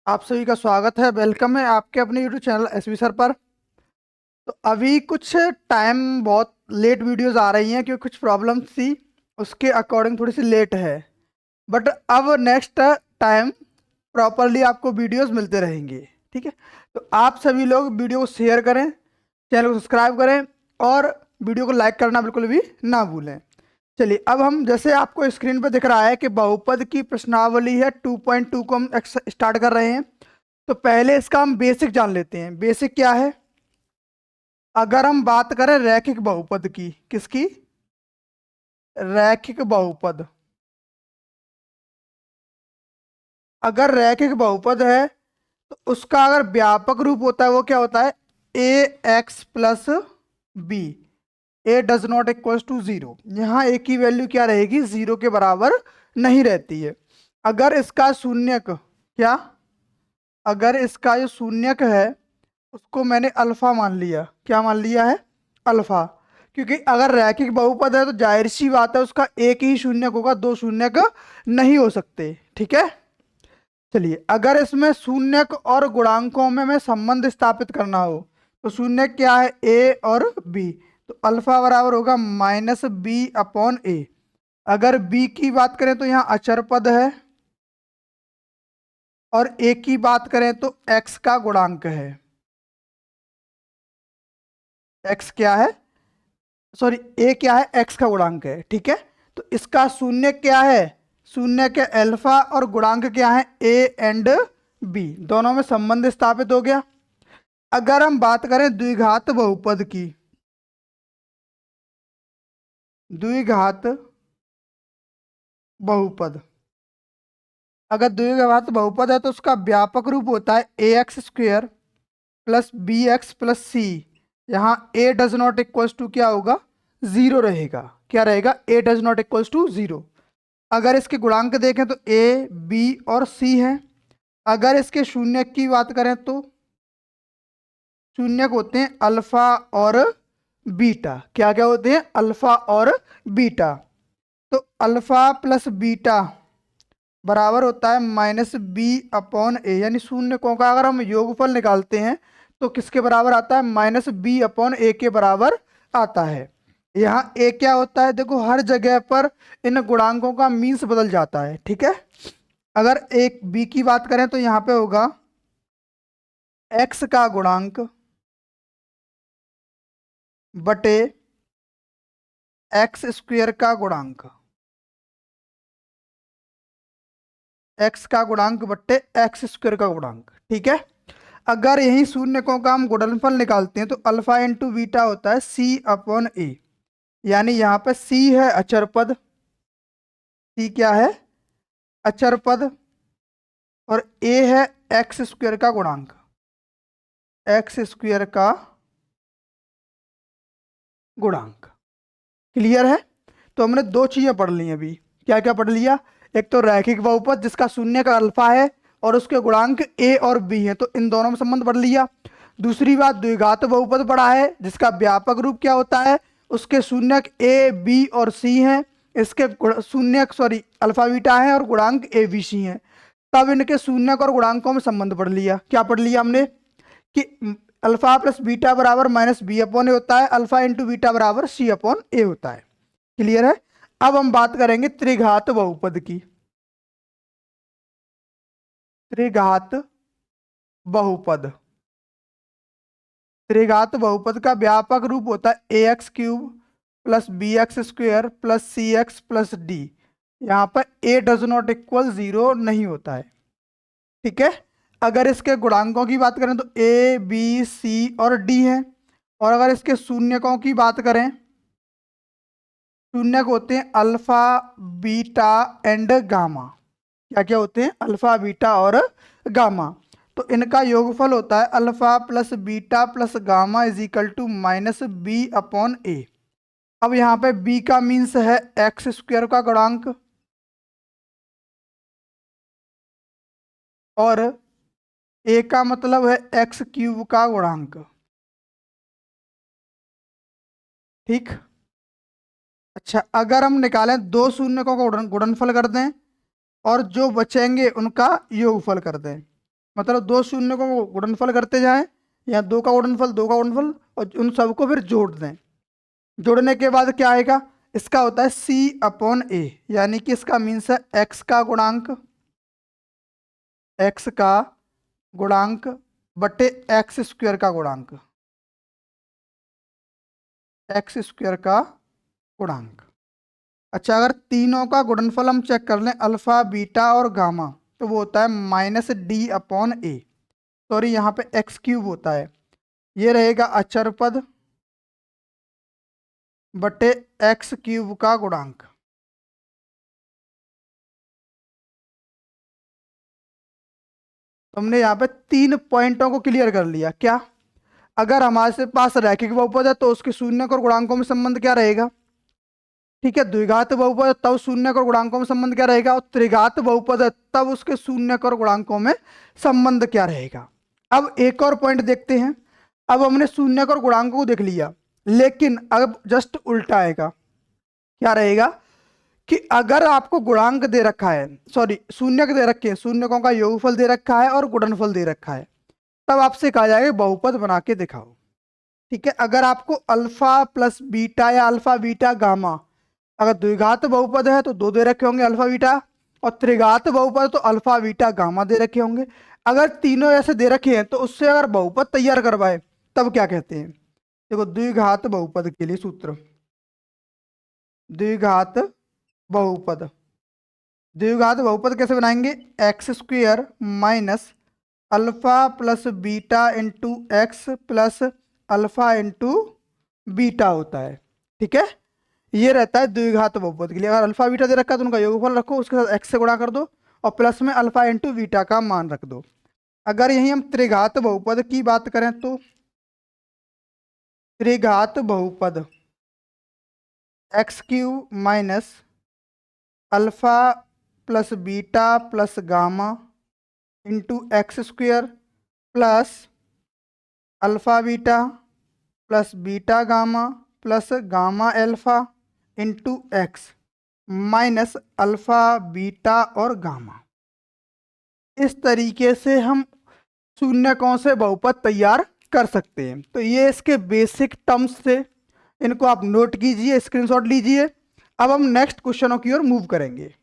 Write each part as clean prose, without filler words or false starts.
आप सभी का स्वागत है। वेलकम है आपके अपने यूट्यूब चैनल एसवी सर पर। तो अभी कुछ टाइम बहुत लेट वीडियोस आ रही हैं क्योंकि कुछ प्रॉब्लम्स थी, उसके अकॉर्डिंग थोड़ी सी लेट है। बट अब नेक्स्ट टाइम प्रॉपरली आपको वीडियोस मिलते रहेंगे। ठीक है, तो आप सभी लोग वीडियो को शेयर करें, चैनल को सब्सक्राइब करें और वीडियो को लाइक करना बिल्कुल भी ना भूलें। चलिए, अब हम जैसे आपको स्क्रीन पर दिख रहा है कि बहुपद की प्रश्नावली है 2.2 को हम स्टार्ट कर रहे हैं। तो पहले इसका हम बेसिक जान लेते हैं। बेसिक क्या है? अगर हम बात करें रैखिक बहुपद की, किसकी? रैखिक बहुपद। अगर रैखिक बहुपद है तो उसका अगर व्यापक रूप होता है वो क्या होता है? A x plus b. A does not equal to zero. यहाँ ए की वैल्यू क्या रहेगी? जीरो के बराबर नहीं रहती है। अगर इसका शून्यक क्या, अगर इसका जो शून्यक है उसको मैंने अल्फा मान लिया। क्या मान लिया है? अल्फा। क्योंकि अगर रैखिक बहुपद है तो जाहिर सी बात है उसका एक ही शून्यक होगा, दो शून्यक नहीं हो सकते। ठीक है, चलिए, अगर इसमें शून्यक और गुणांकों में मैं संबंध स्थापित करना हो तो शून्यक क्या है? ए और बी। तो अल्फा बराबर होगा माइनस बी अपॉन ए। अगर बी की बात करें तो यहाँ अचर पद है और ए की बात करें तो एक्स का गुणांक है। एक्स क्या है? सॉरी, ए क्या है? एक्स का गुणांक है। ठीक है, तो इसका शून्य क्या है? शून्य के अल्फा और गुणांक क्या है? A and B. दोनों में संबंध स्थापित हो गया। अगर हम बात करें द्विघात बहुपद की, द्विघात बहुपद, अगर द्विघात बहुपद है तो उसका व्यापक रूप होता है a x square plus b x plus c. यहाँ a does not equals to क्या होगा? जीरो रहेगा। क्या रहेगा? A does not equals to zero. अगर इसके गुणांक देखें तो ए बी और सी है। अगर इसके शून्य की बात करें तो शून्यक होते हैं अल्फा और बीटा। क्या क्या होते हैं? अल्फा और बीटा। तो अल्फा प्लस बीटा बराबर होता है माइनस बी अपॉन ए। यानी शून्यकों का अगर हम योगफल निकालते हैं तो किसके बराबर आता है? माइनस बी अपॉन ए के बराबर आता है। यहाँ ए क्या होता है? देखो, हर जगह पर इन गुणांकों का मीन्स बदल जाता है। ठीक है, अगर एक बी की बात करें तो यहाँ पे होगा एक्स का गुणांक बटे एक्स स्क्वेयर का गुणांक। एक्स का गुणांक बट्टे एक्स स्क्वेयर का गुणांक। ठीक है, अगर यही शून्यकों का हम गुणनफल निकालते हैं तो अल्फा इंटू बीटा होता है सी अपॉन ए। यानी यहाँ पे सी है अचर पद। सी क्या है? अचर पद। और ए है एक्स स्क्वेयर का गुणांक। एक्स स्क्वेयर का गुणांक। क्लियर है? तो हमने दो चीजें पढ़ ली अभी। क्या क्या पढ़ लिया? एक तो रैखिक बहुपद जिसका शून्य का अल्फा है और उसके गुणांक ए और बी है, तो इन दोनों में संबंध पढ़ लिया। दूसरी बात, द्विघात बहुपद पढ़ा है जिसका व्यापक रूप क्या होता है? उसके शून्यक ए बी और सी हैं। इसके शून्यक सॉरी अल्फा बीटा है और गुणांक ए बी सी हैं। तब इनके शून्यक और गुणांकों में संबंध पढ़ लिया। क्या पढ़ लिया हमने? कि अल्फा प्लस बीटा बराबर माइनस बी अपॉन ए होता है, अल्फा इंटू बीटा बराबर सी अपॉन ए होता है। क्लियर है? अब हम बात करेंगे त्रिघात बहुपद की। त्रिघात बहुपद, त्रिघात बहुपद का व्यापक रूप होता है a x cube plus b x square plus c x plus d. यहाँ पर a does not equal zero नहीं होता है। ठीक है, अगर इसके गुणांकों की बात करें तो ए बी सी और डी है। और अगर इसके शून्यकों की बात करें, शून्यक होते हैं अल्फा बीटा एंड गामा। क्या क्या होते हैं? अल्फा बीटा और गामा। तो इनका योगफल होता है alpha plus beta plus gamma is equal to minus b upon a. अब यहाँ पे बी का मीन्स है एक्स स्क्वेयर का गुणांक और ए का मतलब है एक्स क्यूब का गुणांक। ठीक, अच्छा, अगर हम निकालें दो शून्यकों का गुणनफल कर दें और जो बचेंगे उनका योगफल कर दें मतलब दो शून्य को गुणनफल करते जाएं, या दो का गुणनफल, दो का गुणनफल, और उन सबको फिर जोड़ दें। जोड़ने के बाद क्या आएगा, इसका होता है C/A, यानी कि इसका मीन्स है x का गुणांक, x का गुणांक बटे एक्स स्क्वायर का गुणांक, एक्स स्क्वायर का गुणांक। अच्छा, अगर तीनों का गुणनफल हम चेक कर लें, अल्फा बीटा और गामा, तो वो होता है -D/A। सॉरी, यहाँ पे x³ होता है, ये रहेगा अचर पद बटे x³ का गुणांक। तुमने यहाँ पे 3 पॉइंटों को क्लियर कर लिया। क्या, अगर हमारे पास रैखिक बहुपद है तो उसके शून्य और गुणांकों में संबंध क्या रहेगा, ठीक है। द्विघात बहुपद है तब शून्य और गुणांकों में संबंध क्या रहेगा, और त्रिघात बहुपद है तब उसके शून्य और गुणांकों में संबंध क्या रहेगा। अब एक और पॉइंट देखते हैं। अब हमने शून्य और गुणांकों को देख लिया, लेकिन अब जस्ट उल्टा आएगा। क्या रहेगा कि अगर आपको गुणांक दे रखा है, सॉरी शून्यक दे रखे हैं, शून्यकों का योगफल दे रखा है और गुणनफल दे रखा है, तब आपसे कहा जाएगा बहुपद बना के दिखाओ। ठीक है, अगर आपको अल्फा प्लस बीटा या अल्फा बीटा गामा, अगर द्विघात बहुपद है तो दो दे रखे होंगे अल्फा बीटा, और त्रिघात बहुपद तो अल्फा बीटा गामा दे रखे होंगे। अगर तीनों ऐसे दे रखे हैं तो उससे अगर बहुपद तैयार करवाए तब क्या कहते हैं। देखो, द्विघात बहुपद के लिए सूत्र, द्विघात बहुपद, द्विघात बहुपद कैसे बनाएंगे, x² minus alpha plus beta into x plus alpha into beta होता है। ठीक है, ये रहता है द्विघात बहुपद के लिए। अगर अल्फा बीटा दे रखा है तो उनका योगफल रखो, उसके साथ x से गुणा कर दो और प्लस में अल्फा इंटू बीटा का मान रख दो। अगर यही हम त्रिघात बहुपद की बात करें तो त्रिघात बहुपद x³ minus alpha plus beta plus gamma into x² plus alpha beta plus beta gamma plus gamma alpha into x minus alpha beta और गामा। इस तरीके से हम शून्यकों से बहुपद तैयार कर सकते हैं। तो ये इसके बेसिक टर्म्स थे, इनको आप नोट कीजिए, स्क्रीनशॉट लीजिए। अब हम नेक्स्ट क्वेश्चनों की ओर मूव करेंगे।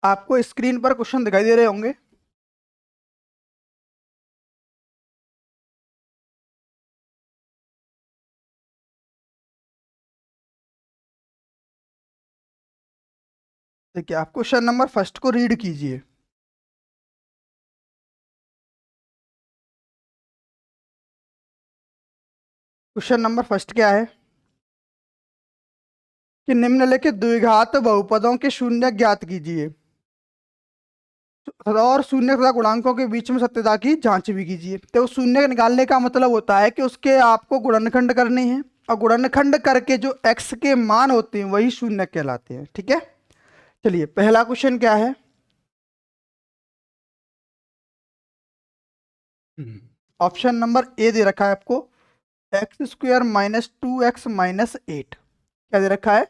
आपको स्क्रीन पर क्वेश्चन दिखाई दे रहे होंगे। देखिए, आप क्वेश्चन नंबर फर्स्ट को रीड कीजिए। क्वेश्चन नंबर फर्स्ट क्या है कि निम्नलिखित द्विघात बहुपदों के शून्य ज्ञात कीजिए और शून्य तथा गुणांकों के बीच में सत्यता की जांच भी कीजिए। तो शून्य निकालने का मतलब होता है कि उसके आपको गुणनखंड करने हैं, और गुणनखंड करके जो x के मान होते हैं वही शून्य कहलाते हैं। ठीक है, चलिए पहला क्वेश्चन क्या है। ऑप्शन नंबर ए दे रखा है आपको, x² माइनस 2x माइनस 8। क्या दे रखा है,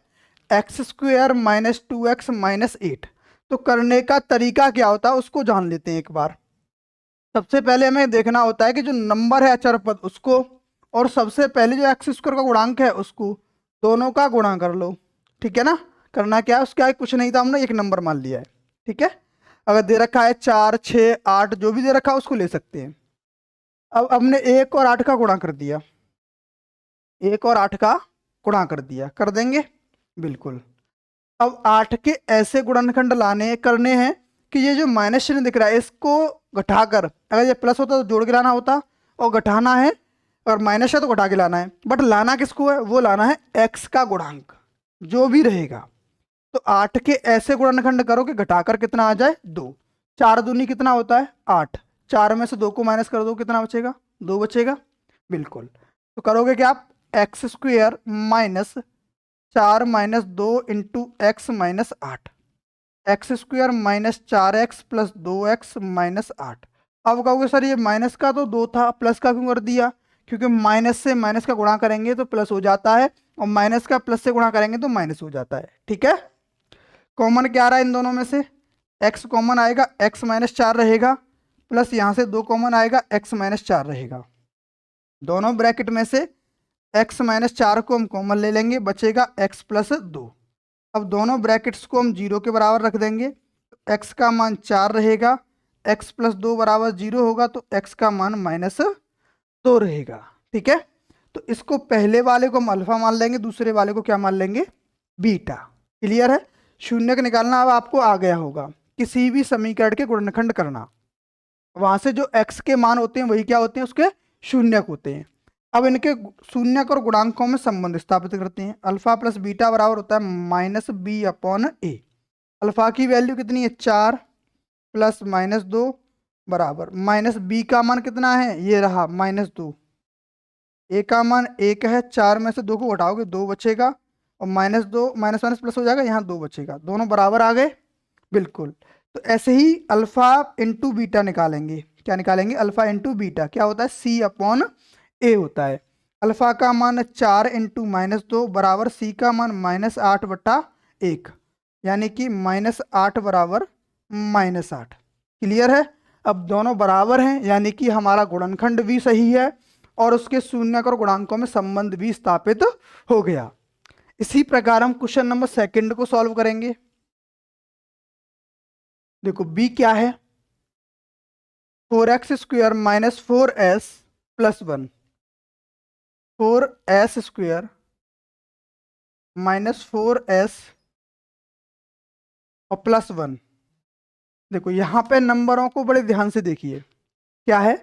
x² माइनस 2x माइनस 8। तो करने का तरीका क्या होता है उसको जान लेते हैं एक बार। सबसे पहले हमें देखना होता है कि जो नंबर है अचर पद उसको, और सबसे पहले जो x² का गुणांक है उसको, दोनों का गुणा कर लो। ठीक है ना, करना क्या है, उसके आगे कुछ नहीं था, हमने एक नंबर मान लिया है। ठीक है, अगर दे रखा है 4, 6, 8 जो भी दे रखा है उसको ले सकते हैं। अब हमने 1 और 8 का गुणा कर दिया, 1 और 8 का गुणा कर दिया, कर देंगे बिल्कुल। अब 8 के ऐसे गुणनखंड लाने करने हैं कि ये जो माइनस चिन्ह दिख रहा है इसको घटाकर, अगर ये प्लस होता तो जोड़ के लाना होता, और घटाना है, और माइनस है तो घटा के लाना है। बट लाना किसको है, वो लाना है x का गुणांक जो भी रहेगा। तो 8 के ऐसे गुणनखंड करो कि घटाकर कितना आ जाए, 2। 4 दूनी कितना होता है, 8। 4 में से 2 को माइनस कर दो, कितना बचेगा, 2 बचेगा बिल्कुल। तो करोगे कि आप x² minus 4 minus 2 into x minus 8, x² minus 4x plus 2x minus 8। अब कहोगे सर ये माइनस का तो 2 था, प्लस का क्यों कर दिया? क्योंकि माइनस से माइनस का गुणा करेंगे तो प्लस हो जाता है, और माइनस का प्लस से गुणा करेंगे तो माइनस हो जाता है। ठीक है, कॉमन क्या आ रहा है इन दोनों में से? x कॉमन आएगा, x माइनस 4 रहेगा, प्लस यहाँ से 2 कॉमन आएगा, x माइनस 4 रहेगा। दोनों ब्रैकेट में से x माइनस 4 को हम कॉमन ले लेंगे, बचेगा x प्लस 2। अब दोनों ब्रैकेट्स को हम 0 के बराबर रख देंगे, तो x का मान 4 रहेगा, x प्लस 2 बराबर 0 होगा, तो x का मान माइनस 2 रहेगा। ठीक है, तो इसको पहले वाले को हम अल्फा मान लेंगे, दूसरे वाले को क्या मान लेंगे? बीटा। क्लियर है? शून्य का निकालना अब आपको आ गया होगा। किसी भी समीकरण के गुणनखंड करना, वहां से जो x के मान होते हैं वही क्या होते हैं? उसके शून्यक होते हैं। अब इनके शून्यक और गुणांकों में संबंध स्थापित करते हैं। अल्फा प्लस बीटा बराबर होता है माइनस बी अपॉन ए। अल्फा की वैल्यू कितनी है? 4 प्लस माइनस 2 बराबर माइनस बी का मान कितना है? ये रहा माइनस 2। ए का मान 1 है, 4 में से 2 को घटाओगे 2 बचेगा, और माइनस 2 माइनस माइनस प्लस हो जाएगा, यहाँ 2 बचेगा, दोनों बराबर आ गए। बिल्कुल। तो ऐसे ही अल्फा इंटू बीटा निकालेंगे। क्या निकालेंगे? अल्फा इंटू बीटा क्या होता है? सी अपॉन ए होता है। अल्फा का मान 4 इंटू माइनस 2 बराबर सी का मान माइनस 8 बटा 1, यानी कि माइनस 8 बराबर माइनस 8। क्लियर है? अब दोनों बराबर हैं, यानी कि हमारा गुणनखंड भी सही है और उसके शून्यक और गुणांकों में संबंध भी स्थापित हो गया। इसी प्रकार हम क्वेश्चन नंबर 2 को सॉल्व करेंगे। देखो b क्या है? 4x square minus 4s plus 1, 4s square minus 4s और प्लस 1। देखो यहाँ पे नंबरों को बड़े ध्यान से देखिए। क्या है?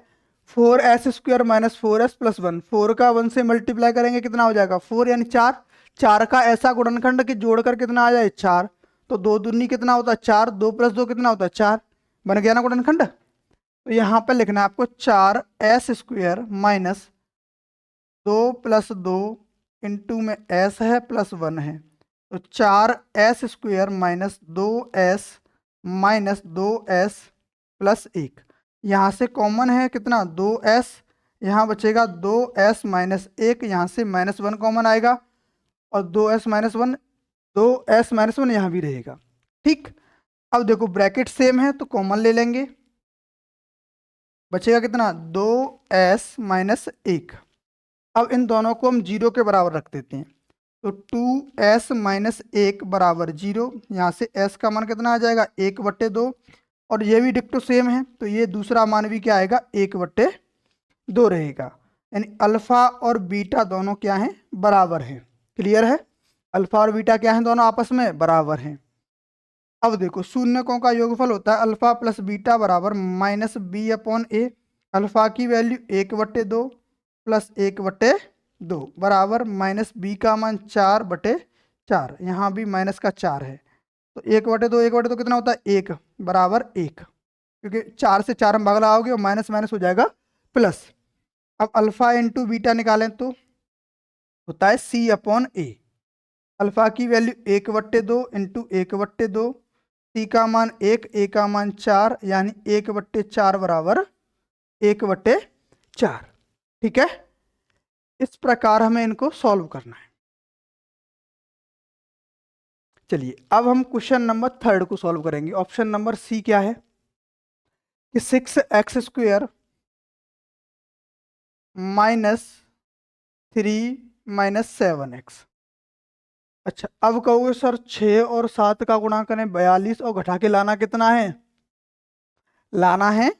4s square minus 4s plus 1। 4 का 1 से मल्टीप्लाई करेंगे कितना हो जाएगा? 4 यानी 4। 4 का ऐसा गुणनखंड कि जोड़कर कितना आ जाए? 4। तो 2 दूनी कितना होता है? 4। 2 प्लस 2 कितना होता है? 4। बन गया ना गुणनखंड। तो यहाँ पर लिखना है आपको 4s square minus 2 plus 2 into में s है प्लस 1 है, तो 4s square minus 2s minus 2s plus 1। यहाँ से कॉमन है कितना? 2s, यहाँ बचेगा 2s माइनस 1, यहाँ से माइनस 1 कॉमन आएगा, और 2s माइनस 1, 2s माइनस 1 यहाँ भी रहेगा। ठीक, अब देखो ब्रैकेट सेम है तो कॉमन ले लेंगे, बचेगा कितना? 2s minus 1। अब इन दोनों को हम 0 के बराबर रख देते हैं, तो 2s माइनस 1 बराबर 0। यहाँ से s का मान कितना आ जाएगा? 1/2, और ये भी डिक्टो सेम है, तो ये दूसरा मान भी क्या आएगा? 1/2 रहेगा। यानी अल्फा और बीटा दोनों क्या हैं? बराबर हैं। क्लियर है? अल्फा और बीटा क्या हैं? दोनों आपस में बराबर हैं। अब देखो शून्यकों का योगफल होता है अल्फा प्लस बीटा बराबर माइनस बी अपॉन ए। अल्फा की वैल्यू 1/2 प्लस 1/2 बराबर माइनस बी का मान 4/4। यहाँ भी माइनस का 4 है, तो 1/2 कितना होता है? 1 बराबर 1, क्योंकि 4 से 4 हम भाग लगाओगे और माइनस माइनस हो जाएगा प्लस। अब अल्फा इंटू बीटा निकालें तो होता है सी अपॉन ए। अल्फा की वैल्यू 1/2 इंटू 1/2, सी का मान 1, ए का मान 4, यानी 1/4 बराबर 1/4। ठीक है, इस प्रकार हमें इनको सॉल्व करना है। चलिए अब हम क्वेश्चन नंबर 3 को सॉल्व करेंगे। ऑप्शन नंबर सी क्या है कि 6x square minus 3 minus 7x। अच्छा, अब कहोगे सर 6 और 7 का गुणा करें 42 और घटा के लाना कितना है? लाना है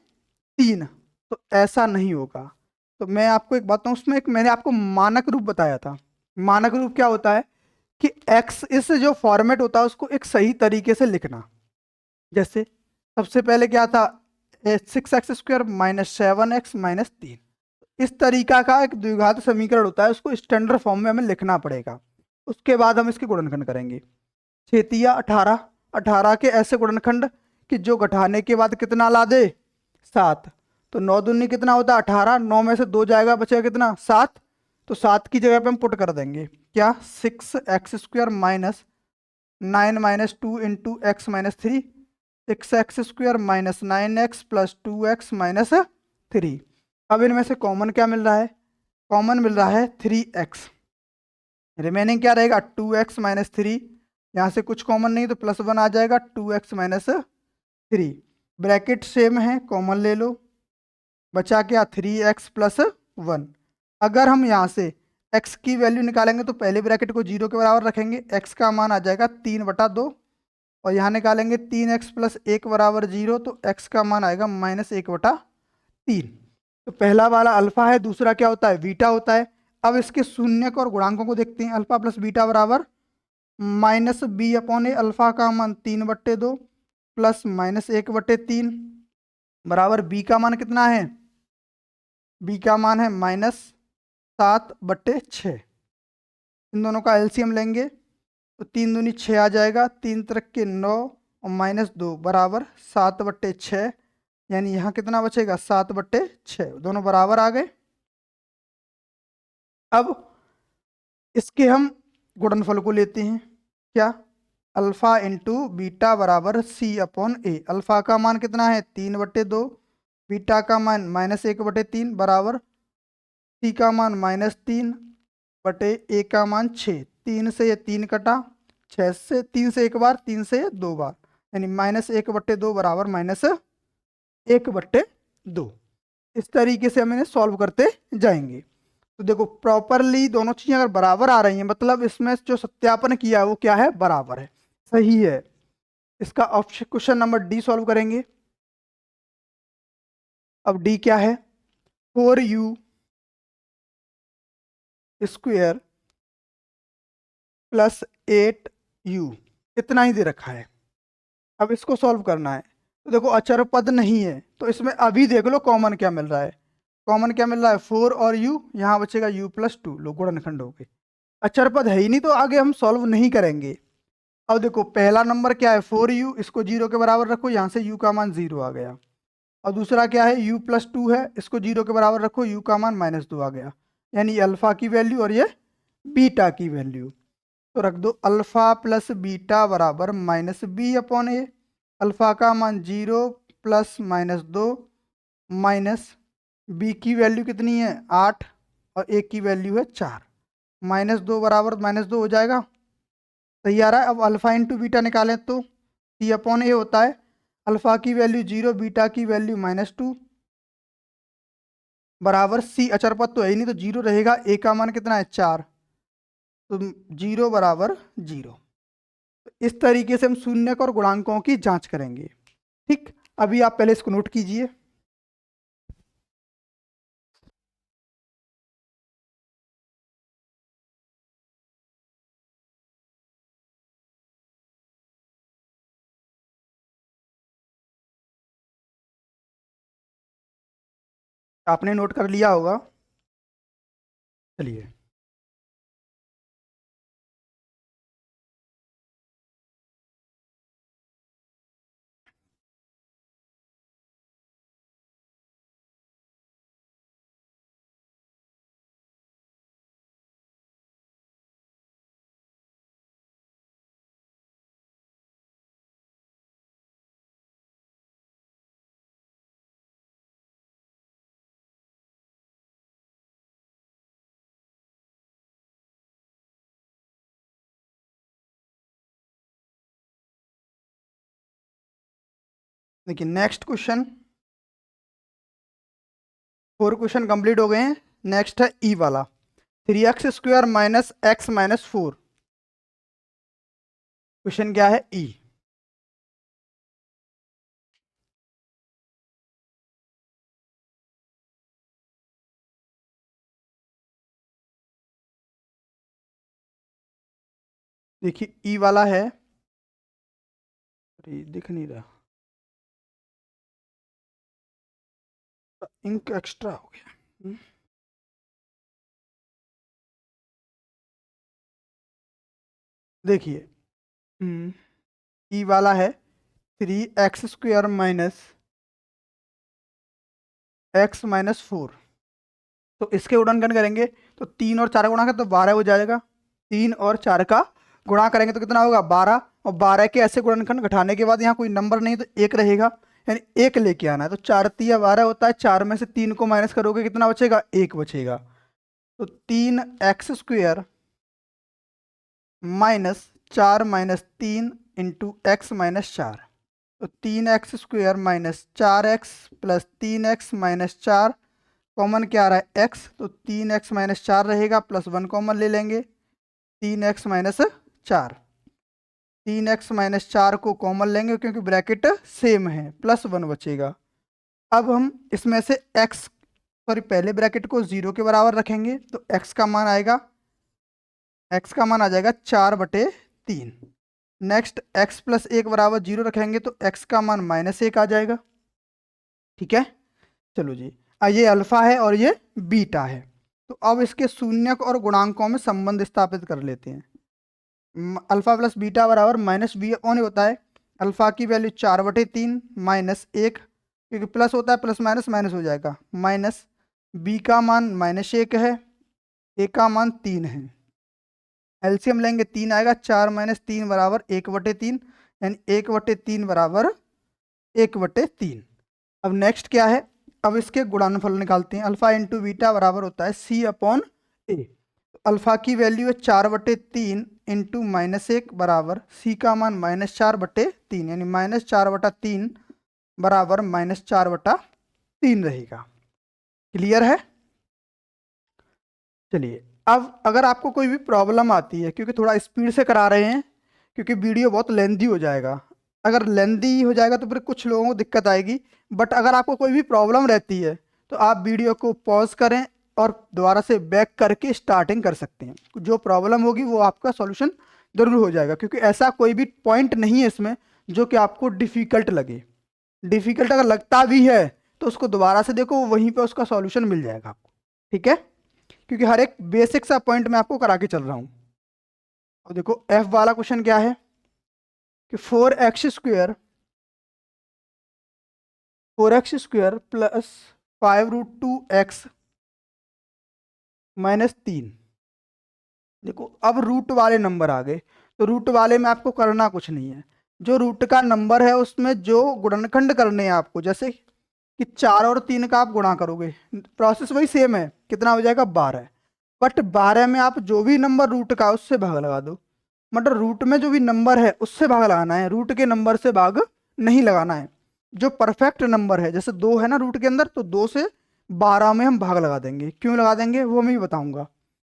3। तो ऐसा नहीं होगा। तो मैं आपको एक बताऊं, उसमें एक मैंने आपको मानक रूप बताया था। मानक रूप क्या होता है कि x इस जो फॉर्मेट होता है उसको एक सही तरीके से लिखना। जैसे सबसे पहले क्या था? 6x square minus 7x minus 3। इस तरीका का एक द्विघात समीकरण होता है, उसको स्टैंडर्ड फॉर्म में हमें लिखना पड़ेगा। उसके बाद हम इसके गुणनखंड करेंगे। 6 18, 18 के ऐसे गुणनखंड कि जो घटाने के बाद कितना ला दे? 7। तो 9 दूनी कितना होता है? 18। 9 में से 2 जाएगा, बचेगा कितना? 7। तो 7 की जगह पे हम पुट कर देंगे क्या? 6x square minus 9 minus 2 into x minus 3 6x² minus 9x plus 2x minus 3। अब इनमें से कॉमन क्या मिल रहा है? कॉमन मिल रहा है 3x। रिमेनिंग क्या रहेगा? 2x minus 3। यहाँ से कुछ कॉमन नहीं तो +1 आ जाएगा, 2x माइनस 3। ब्रैकेट सेम है, कॉमन ले लो, बचा क्या? 3x plus 1। अगर हम यहाँ से x की वैल्यू निकालेंगे तो पहले ब्रैकेट को 0 के बराबर रखेंगे, x का मान आ जाएगा 3/2, और यहाँ निकालेंगे 3x प्लस 1 बराबर 0, तो x का मान आएगा -1/3। तो पहला वाला अल्फा है, दूसरा क्या होता है? बीटा होता है। अब इसके शून्यक और गुणांकों को देखते हैं। अल्फा प्लस बीटा बराबर -b/a। अल्फा का मान 3/2 प्लस -1/3 बराबर b का मान कितना है? b का मान है -7/6। इन दोनों का एलसीएम लेंगे तो 3 दूनी 6 आ जाएगा, 3 त्रिक के 9 और -2 बराबर 7/6। यानी यहाँ कितना बचेगा? 7/6। दोनों बराबर आ गए। अब इसके हम गुणनफल को लेते हैं। क्या? अल्फा इंटू बीटा बराबर c/a। अल्फा का मान कितना है? 3/2, बीटा का मान -1/3 बराबर c का मान -3/a का मान 6। 3 से ये 3 कटा, 6 से 3 से एक बार, 3 से 2 बार, यानी -1/2 बराबर -1/2। इस तरीके से हम इन्हें सॉल्व करते जाएंगे। तो देखो प्रॉपरली दोनों चीजें अगर बराबर आ रही हैं, मतलब इसमें जो सत्यापन किया है वो क्या है? बराबर है, सही है। इसका option question number D solve करेंगे। अब डी क्या है? 4u² प्लस 8u, इतना ही दे रखा है। अब इसको सॉल्व करना है। तो देखो अचर पद नहीं है, तो इसमें अभी देख लो कॉमन क्या मिल रहा है। कॉमन क्या मिल रहा है? 4 और u, यहाँ बचेगा u प्लस 2। लो गुणनखंड हो गए। अचर पद है ही नहीं तो आगे हम सॉल्व नहीं करेंगे। अब देखो पहला नंबर क्या है? 4u, इसको 0 के बराबर रखो, यहाँ से u का मान 0 आ गया। और दूसरा क्या है? u प्लस 2 है, इसको 0 के बराबर रखो, u का मान -2 आ गया। यानी अल्फा की वैल्यू और ये बीटा की वैल्यू। तो रख दो अल्फा प्लस बीटा बराबर -b/a। अल्फा का मान 0 प्लस -2 माइनस b की वैल्यू कितनी है? 8 और a की वैल्यू है 4। -2 बराबर -2 हो जाएगा, सही आ रहा है। अब अल्फा इंटू बीटा निकालें तो c/a होता है। अल्फा की वैल्यू 0, बीटा की वैल्यू -2 बराबर c, अचर पद तो है ही नहीं तो 0 रहेगा, a का मान कितना है? 4, तो 0 बराबर 0। इस तरीके से हम शून्यक और गुणांकों की जांच करेंगे। ठीक, अभी आप पहले इसको नोट कीजिए। आपने नोट कर लिया होगा, चलिए। देखिए नेक्स्ट क्वेश्चन, 4 क्वेश्चन कंप्लीट हो गए हैं। नेक्स्ट है ई वाला, 3x² minus x minus 4। Question क्या है? ई। देखिए ई वाला है, अरे दिख नहीं रहा, इंक एक्स्ट्रा हो गया। देखिए ई वाला है 3x² माइनस x माइनस 4। तो इसके गुणनखंड करेंगे तो 3 और 4 का गुणा करें तो 12 हो जाएगा। 3 और 4 का गुणा करेंगे तो कितना होगा? 12। और 12 के ऐसे गुणनखंड घटाने के बाद यहाँ कोई नंबर नहीं तो एक रहेगा, यानी एक लेके आना है। तो 4 तिया 12 होता है, 4 में से 3 को माइनस करोगे कितना बचेगा, एक बचेगा। तो 3x² minus 4 minus 3 into x minus 4। तो 3x² minus 4x plus 3x minus 4, common क्या आ रहा है x, तो 3x माइनस 4 रहेगा, प्लस 1 कॉमन ले लेंगे, 3x माइनस 4। 3x माइनस 4 को कॉमन लेंगे क्योंकि ब्रैकेट सेम है, प्लस 1 बचेगा। अब हम इसमें से x, सॉरी पहले ब्रैकेट को 0 के बराबर रखेंगे, तो x का मान आएगा, x का मान आ जाएगा 4/3। नेक्स्ट x प्लस 1 बराबर 0 रखेंगे तो x का मान -1 आ जाएगा। ठीक है, चलो जी, ये अल्फा है और ये बीटा है। तो अब इसके शून्यक और गुणांकों में संबंध स्थापित कर लेते हैं। अल्फा प्लस बीटा बराबर -b/, होता है अल्फा की वैल्यू 4/3 -1, क्योंकि प्लस होता है, प्लस माइनस माइनस हो जाएगा, माइनस b का मान -1 है, a का मान 3 है। एलसीएम लेंगे 3 आएगा, 4 माइनस 3 बराबर 1/3, यानी 1/3 बराबर 1/3। अब नेक्स्ट क्या है, अब इसके गुणनफल निकालते हैं। अल्फा इंटू बीटा बराबर होता है c/a। अल्फा की वैल्यू है 4/3 इंटू -1 बराबर c का मान -4/3, यानी -4/3 बराबर -4/3 रहेगा। क्लियर है। चलिए, अब अगर आपको कोई भी प्रॉब्लम आती है, क्योंकि थोड़ा स्पीड से करा रहे हैं, क्योंकि वीडियो बहुत लेंदी हो जाएगा, अगर लेंदी हो जाएगा तो फिर कुछ लोगों को दिक्कत आएगी। बट अगर आपको कोई भी प्रॉब्लम रहती है तो आप वीडियो को पॉज करें और दोबारा से बैक करके स्टार्टिंग कर सकते हैं। जो प्रॉब्लम होगी वो आपका सॉल्यूशन जरूर हो जाएगा, क्योंकि ऐसा कोई भी पॉइंट नहीं है इसमें जो कि आपको डिफ़िकल्ट लगे। डिफ़िकल्ट अगर लगता भी है तो उसको दोबारा से देखो, वहीं पर उसका सॉल्यूशन मिल जाएगा आपको। ठीक है, क्योंकि हर एक बेसिक सा पॉइंट मैं आपको करा के चल रहा हूँ। और देखो एफ वाला क्वेश्चन क्या है कि 4x² प्लस 5√2x -3। देखो अब रूट वाले नंबर आ गए, तो रूट वाले में आपको करना कुछ नहीं है। जो रूट का नंबर है उसमें जो गुणनखंड करने हैं आपको, जैसे कि 4 और 3 का आप गुणा करोगे, प्रोसेस वही सेम है, कितना हो जाएगा 12। बट 12 में आप जो भी नंबर रूट का उससे भाग लगा दो, मतलब रूट में जो भी नंबर है उससे भाग लगाना है, रूट के नंबर से भाग नहीं लगाना है। जो परफेक्ट नंबर है, जैसे 2 है ना रूट के अंदर, तो 2 से 12 में हम भाग लगा देंगे। क्यों लगा देंगे वो मैं भी बताऊंगा।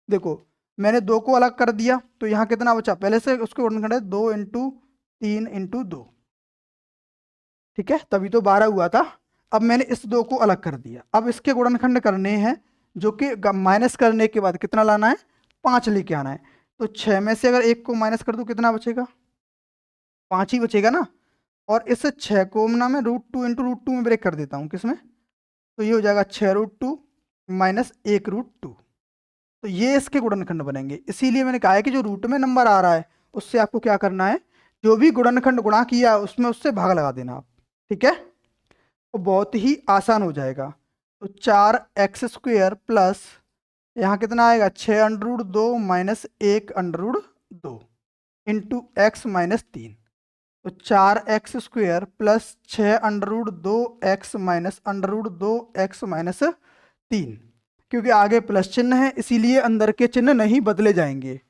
देखो मैंने 2 को अलग कर दिया, तो यहाँ कितना बचा, पहले से उसके गुणनखंड है 2 इंटू 3 इंटू 2। ठीक है, तभी तो 12 हुआ था। अब मैंने इस 2 को अलग कर दिया, अब इसके गुणनखंड करने हैं, जो कि माइनस करने के बाद कितना लाना है, 5 लेके आना है। तो 6 में से अगर 1 को माइनस कर दूं कितना बचेगा, 5 ही बचेगा ना। और इस 6 को ना मैं √2 इंटू √2 में ब्रेक कर देता हूँ, किसमें, तो ये हो जाएगा 6√2 माइनस 1√2। तो ये इसके गुणनखंड बनेंगे। इसीलिए मैंने कहा है कि जो रूट में नंबर आ रहा है उससे आपको क्या करना है, जो भी गुणनखंड गुणा किया उसमें उससे भाग लगा देना आप। ठीक है, तो बहुत ही आसान हो जाएगा। तो 4x² प्लस यहाँ कितना आएगा, 6√2 माइनस 1√2 इंटू x -3। तो 4x² plus 6√2x minus √2x -3, क्योंकि आगे प्लस चिन्ह है इसीलिए अंदर के चिन्ह नहीं बदले जाएंगे।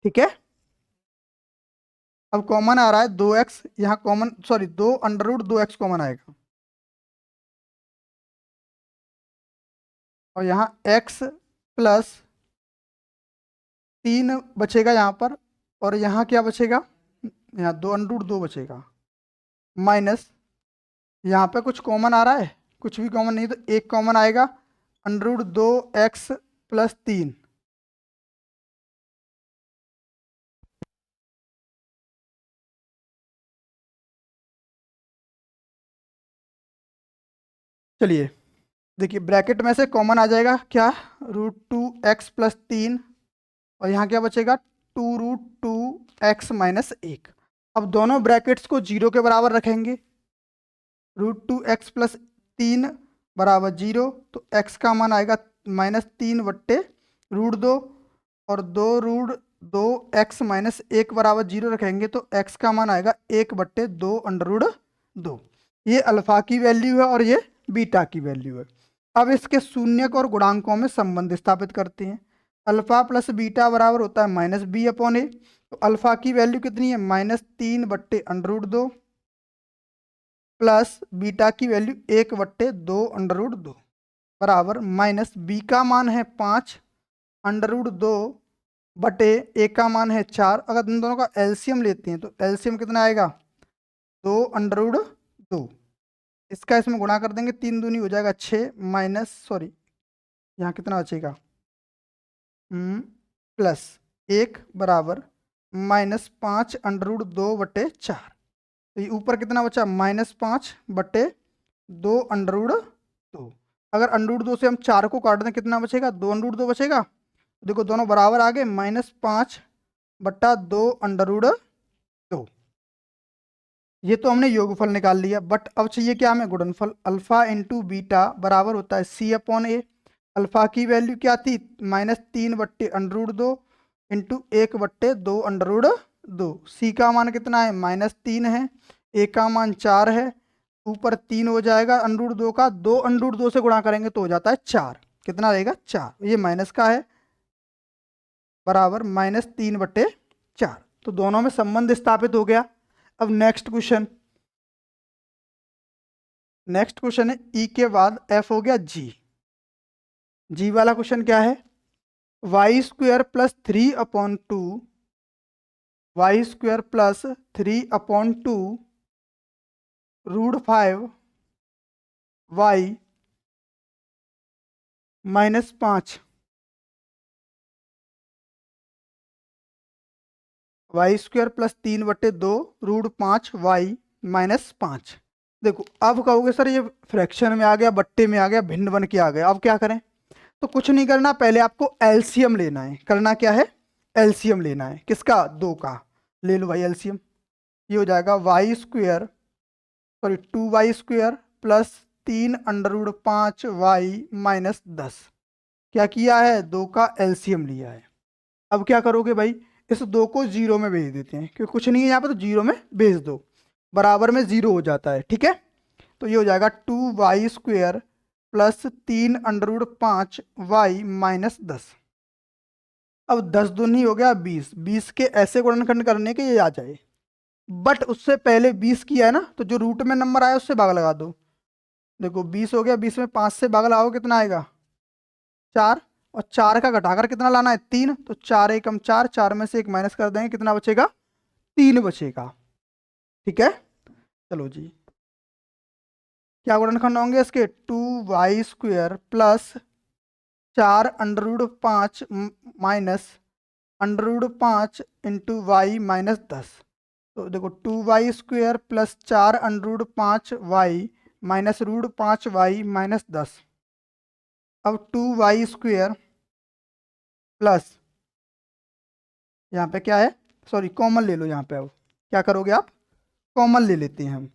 ठीक है, अब कॉमन आ रहा है 2x, यहाँ कॉमन, सॉरी 2√2x कॉमन आएगा, और यहाँ x प्लस 3 बचेगा यहाँ पर, और यहाँ क्या बचेगा, यहाँ 2√2 बचेगा, माइनस यहाँ पे कुछ कॉमन आ रहा है, कुछ भी कॉमन नहीं, तो एक कॉमन आएगा, √2x प्लस 3। चलिए देखिए, ब्रैकेट में से कॉमन आ जाएगा क्या, √2x प्लस 3, और यहाँ क्या बचेगा, 2√2x -1। अब दोनों ब्रैकेट्स को 0 के बराबर रखेंगे, √2x प्लस 3 बराबर 0, तो x का मान आएगा -3/√2, और 2 2x-1 बराबर 0 रखेंगे तो x का मान आएगा 1/2 √2। ये अल्फा की वैल्यू है और ये बीटा की वैल्यू है। अब इसके शून्यक और गुणांकों में संबंध स्थापित करते हैं। अल्फा प्लस बीटा बराबर होता है -b/a। तो अल्फा की वैल्यू कितनी है, -3/√2 प्लस बीटा की वैल्यू 1/2 बराबर माइनस बी का मान है 5/2 बटे ए का मान है 4। अगर इन दोनों का एलसीएम लेते हैं तो एलसीएम कितना आएगा, 2/2। इसका इसमें गुणा कर देंगे, 3 दूनी हो जाएगा 6 माइनस सॉरी यहाँ कितना बचेगा प्लस 1 बराबर -5/2 बटे 4। तो ये ऊपर कितना बचा, -5/2 अगर √2 से हम 4 को काट दें कितना बचेगा, 2/2 बचेगा। देखो दोनों बराबर आ गए, -5/2 ये तो हमने योगफल निकाल लिया। बट अब चाहिए क्या हमें, गुणनफल। अल्फा इंटू बीटा बराबर होता है c/a। अल्फा की वैल्यू क्या थी, -3/√2 इंटू 1/2 सी का मान कितना है, -3 है, ए का मान 4 है, ऊपर 3 हो जाएगा √2 का, 2/2 से गुणा करेंगे तो हो जाता है 4। कितना रहेगा, 4। ये माइनस का है, बराबर -3/4। तो दोनों में संबंध स्थापित हो गया। अब नेक्स्ट क्वेश्चन है ई के बाद एफ हो गया जी वाला क्वेश्चन क्या है, y² + 3/2 y² + 3/2 √5 y -5 y² + 3/2 √5 y -5। देखो अब कहोगे सर ये फ्रैक्शन में आ गया, बट्टे में आ गया, भिन्न बन के आ गया, अब क्या करें। तो कुछ नहीं करना, पहले आपको एलसीएम लेना है। करना क्या है, एलसीएम लेना है। किसका, 2 का। ले लो भाई एलसीएम। ये हो जाएगा y² सॉरी 2y² + 3/5 y -10। क्या किया है, 2 का एलसीएम लिया है। अब क्या करोगे भाई, इस 2 को 0 में भेज देते हैं, क्योंकि कुछ नहीं है यहाँ पर, तो 0 में भेज दो, बराबर में 0 हो जाता है। ठीक है, तो ये हो जाएगा 2y² + 3/5 y -10। अब 10 दूनी हो गया 20, 20 के ऐसे गुणनखंड करने के ये आ जाए। बट उससे पहले 20 किया है ना, तो जो रूट में नंबर आया उससे भाग लगा दो। देखो 20 हो गया, 20 में 5 से भाग लगाओ कितना आएगा, 4। और 4 का घटाकर कितना लाना है, 3। तो 4 एकम 4, 4 में से 1 माइनस कर देंगे, कितना बचेगा, 3 बचेगा। ठीक है, चलो जी, क्या गुणनखंड होंगे इसके, 2y² + 4/5 -√5 इंटू y -10। तो देखो 2y² + 4/5 y -√5 y -10। अब 2y² प्लस यहाँ पे क्या है, सॉरी कॉमन ले लो यहाँ पे। अब क्या करोगे आप, कॉमन ले लेते हैं हम।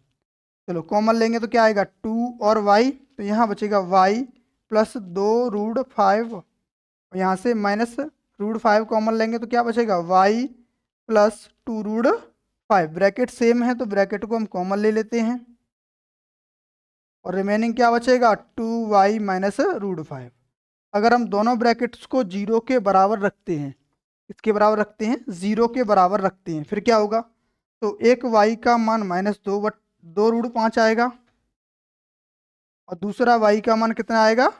चलो कॉमन लेंगे तो क्या आएगा, 2 और y, तो यहाँ बचेगा y + 2√5। यहाँ से -√5 कॉमन लेंगे तो क्या बचेगा, y + 2√5। ब्रैकेट सेम है तो ब्रैकेट को हम कॉमन ले लेते हैं, और रिमेनिंग क्या बचेगा, 2y -√5। अगर हम दोनों ब्रैकेट्स को 0 के बराबर रखते हैं, इसके बराबर रखते हैं, 0 के बराबर रखते हैं, फिर क्या होगा, तो एक y का मान -2√5 आएगा, और दूसरा y का मान कितना आएगा,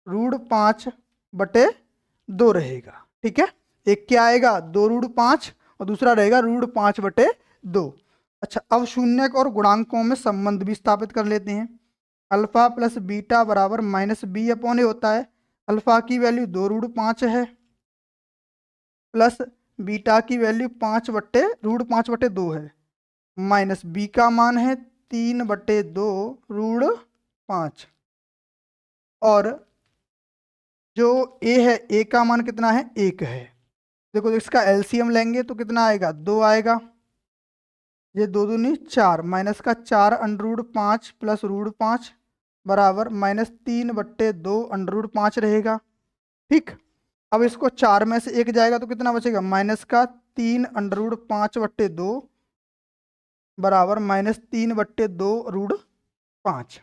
√5/2 रहेगा। ठीक है, एक क्या आएगा, 2√5 और दूसरा रहेगा √5/2। अच्छा, अब शून्यक और गुणांकों में संबंध भी स्थापित कर लेते हैं। अल्फा प्लस बीटा बराबर -b/a होता है। अल्फा की वैल्यू 2√5 है, प्लस बीटा की वैल्यू 5/√5/2 है, माइनस बी का मान है 3/2 √5। और जो ए है, ए का मान कितना है, 1 है। देखो इसका एलसीएम लेंगे तो कितना आएगा, 2 आएगा। ये 2 दूनी 4, माइनस का 4/5 + √5 बराबर -3/2 √5 रहेगा। ठीक, अब इसको 4 में से 1 जाएगा तो कितना बचेगा, माइनस का 3√5/2 बराबर -3/2√5।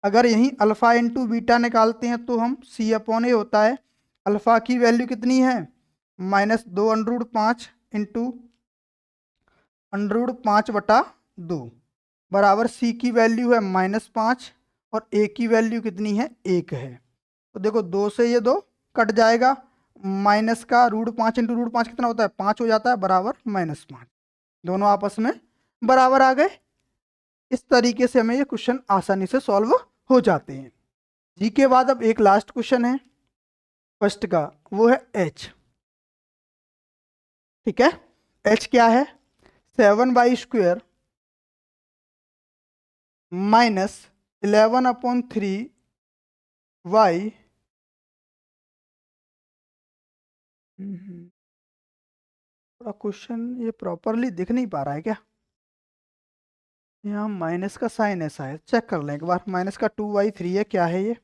अगर यहीं अल्फा इंटू बीटा निकालते हैं तो हम C/A होता है, अल्फा की वैल्यू कितनी है, -2√5 इंटू √5/2 बराबर C की वैल्यू है -5 और A की वैल्यू कितनी है, 1 है। तो देखो 2 से ये 2 कट जाएगा, माइनस का √5 इंटू √5 कितना होता है, 5 हो जाता है, बराबर -5। दोनों आपस में बराबर आ गए। इस तरीके से हमें ये क्वेश्चन आसानी से सॉल्व हो जाते हैं। जी के बाद अब एक लास्ट क्वेश्चन है फर्स्ट का, वो है H। ठीक है, H क्या है, 7y² माइनस 11/3y थोड़ा क्वेश्चन ये प्रॉपरली दिख नहीं पा रहा है क्या, यहाँ माइनस का साइन ऐसा है, चेक कर लें एक बार। माइनस का 2y3 है, क्या है ये,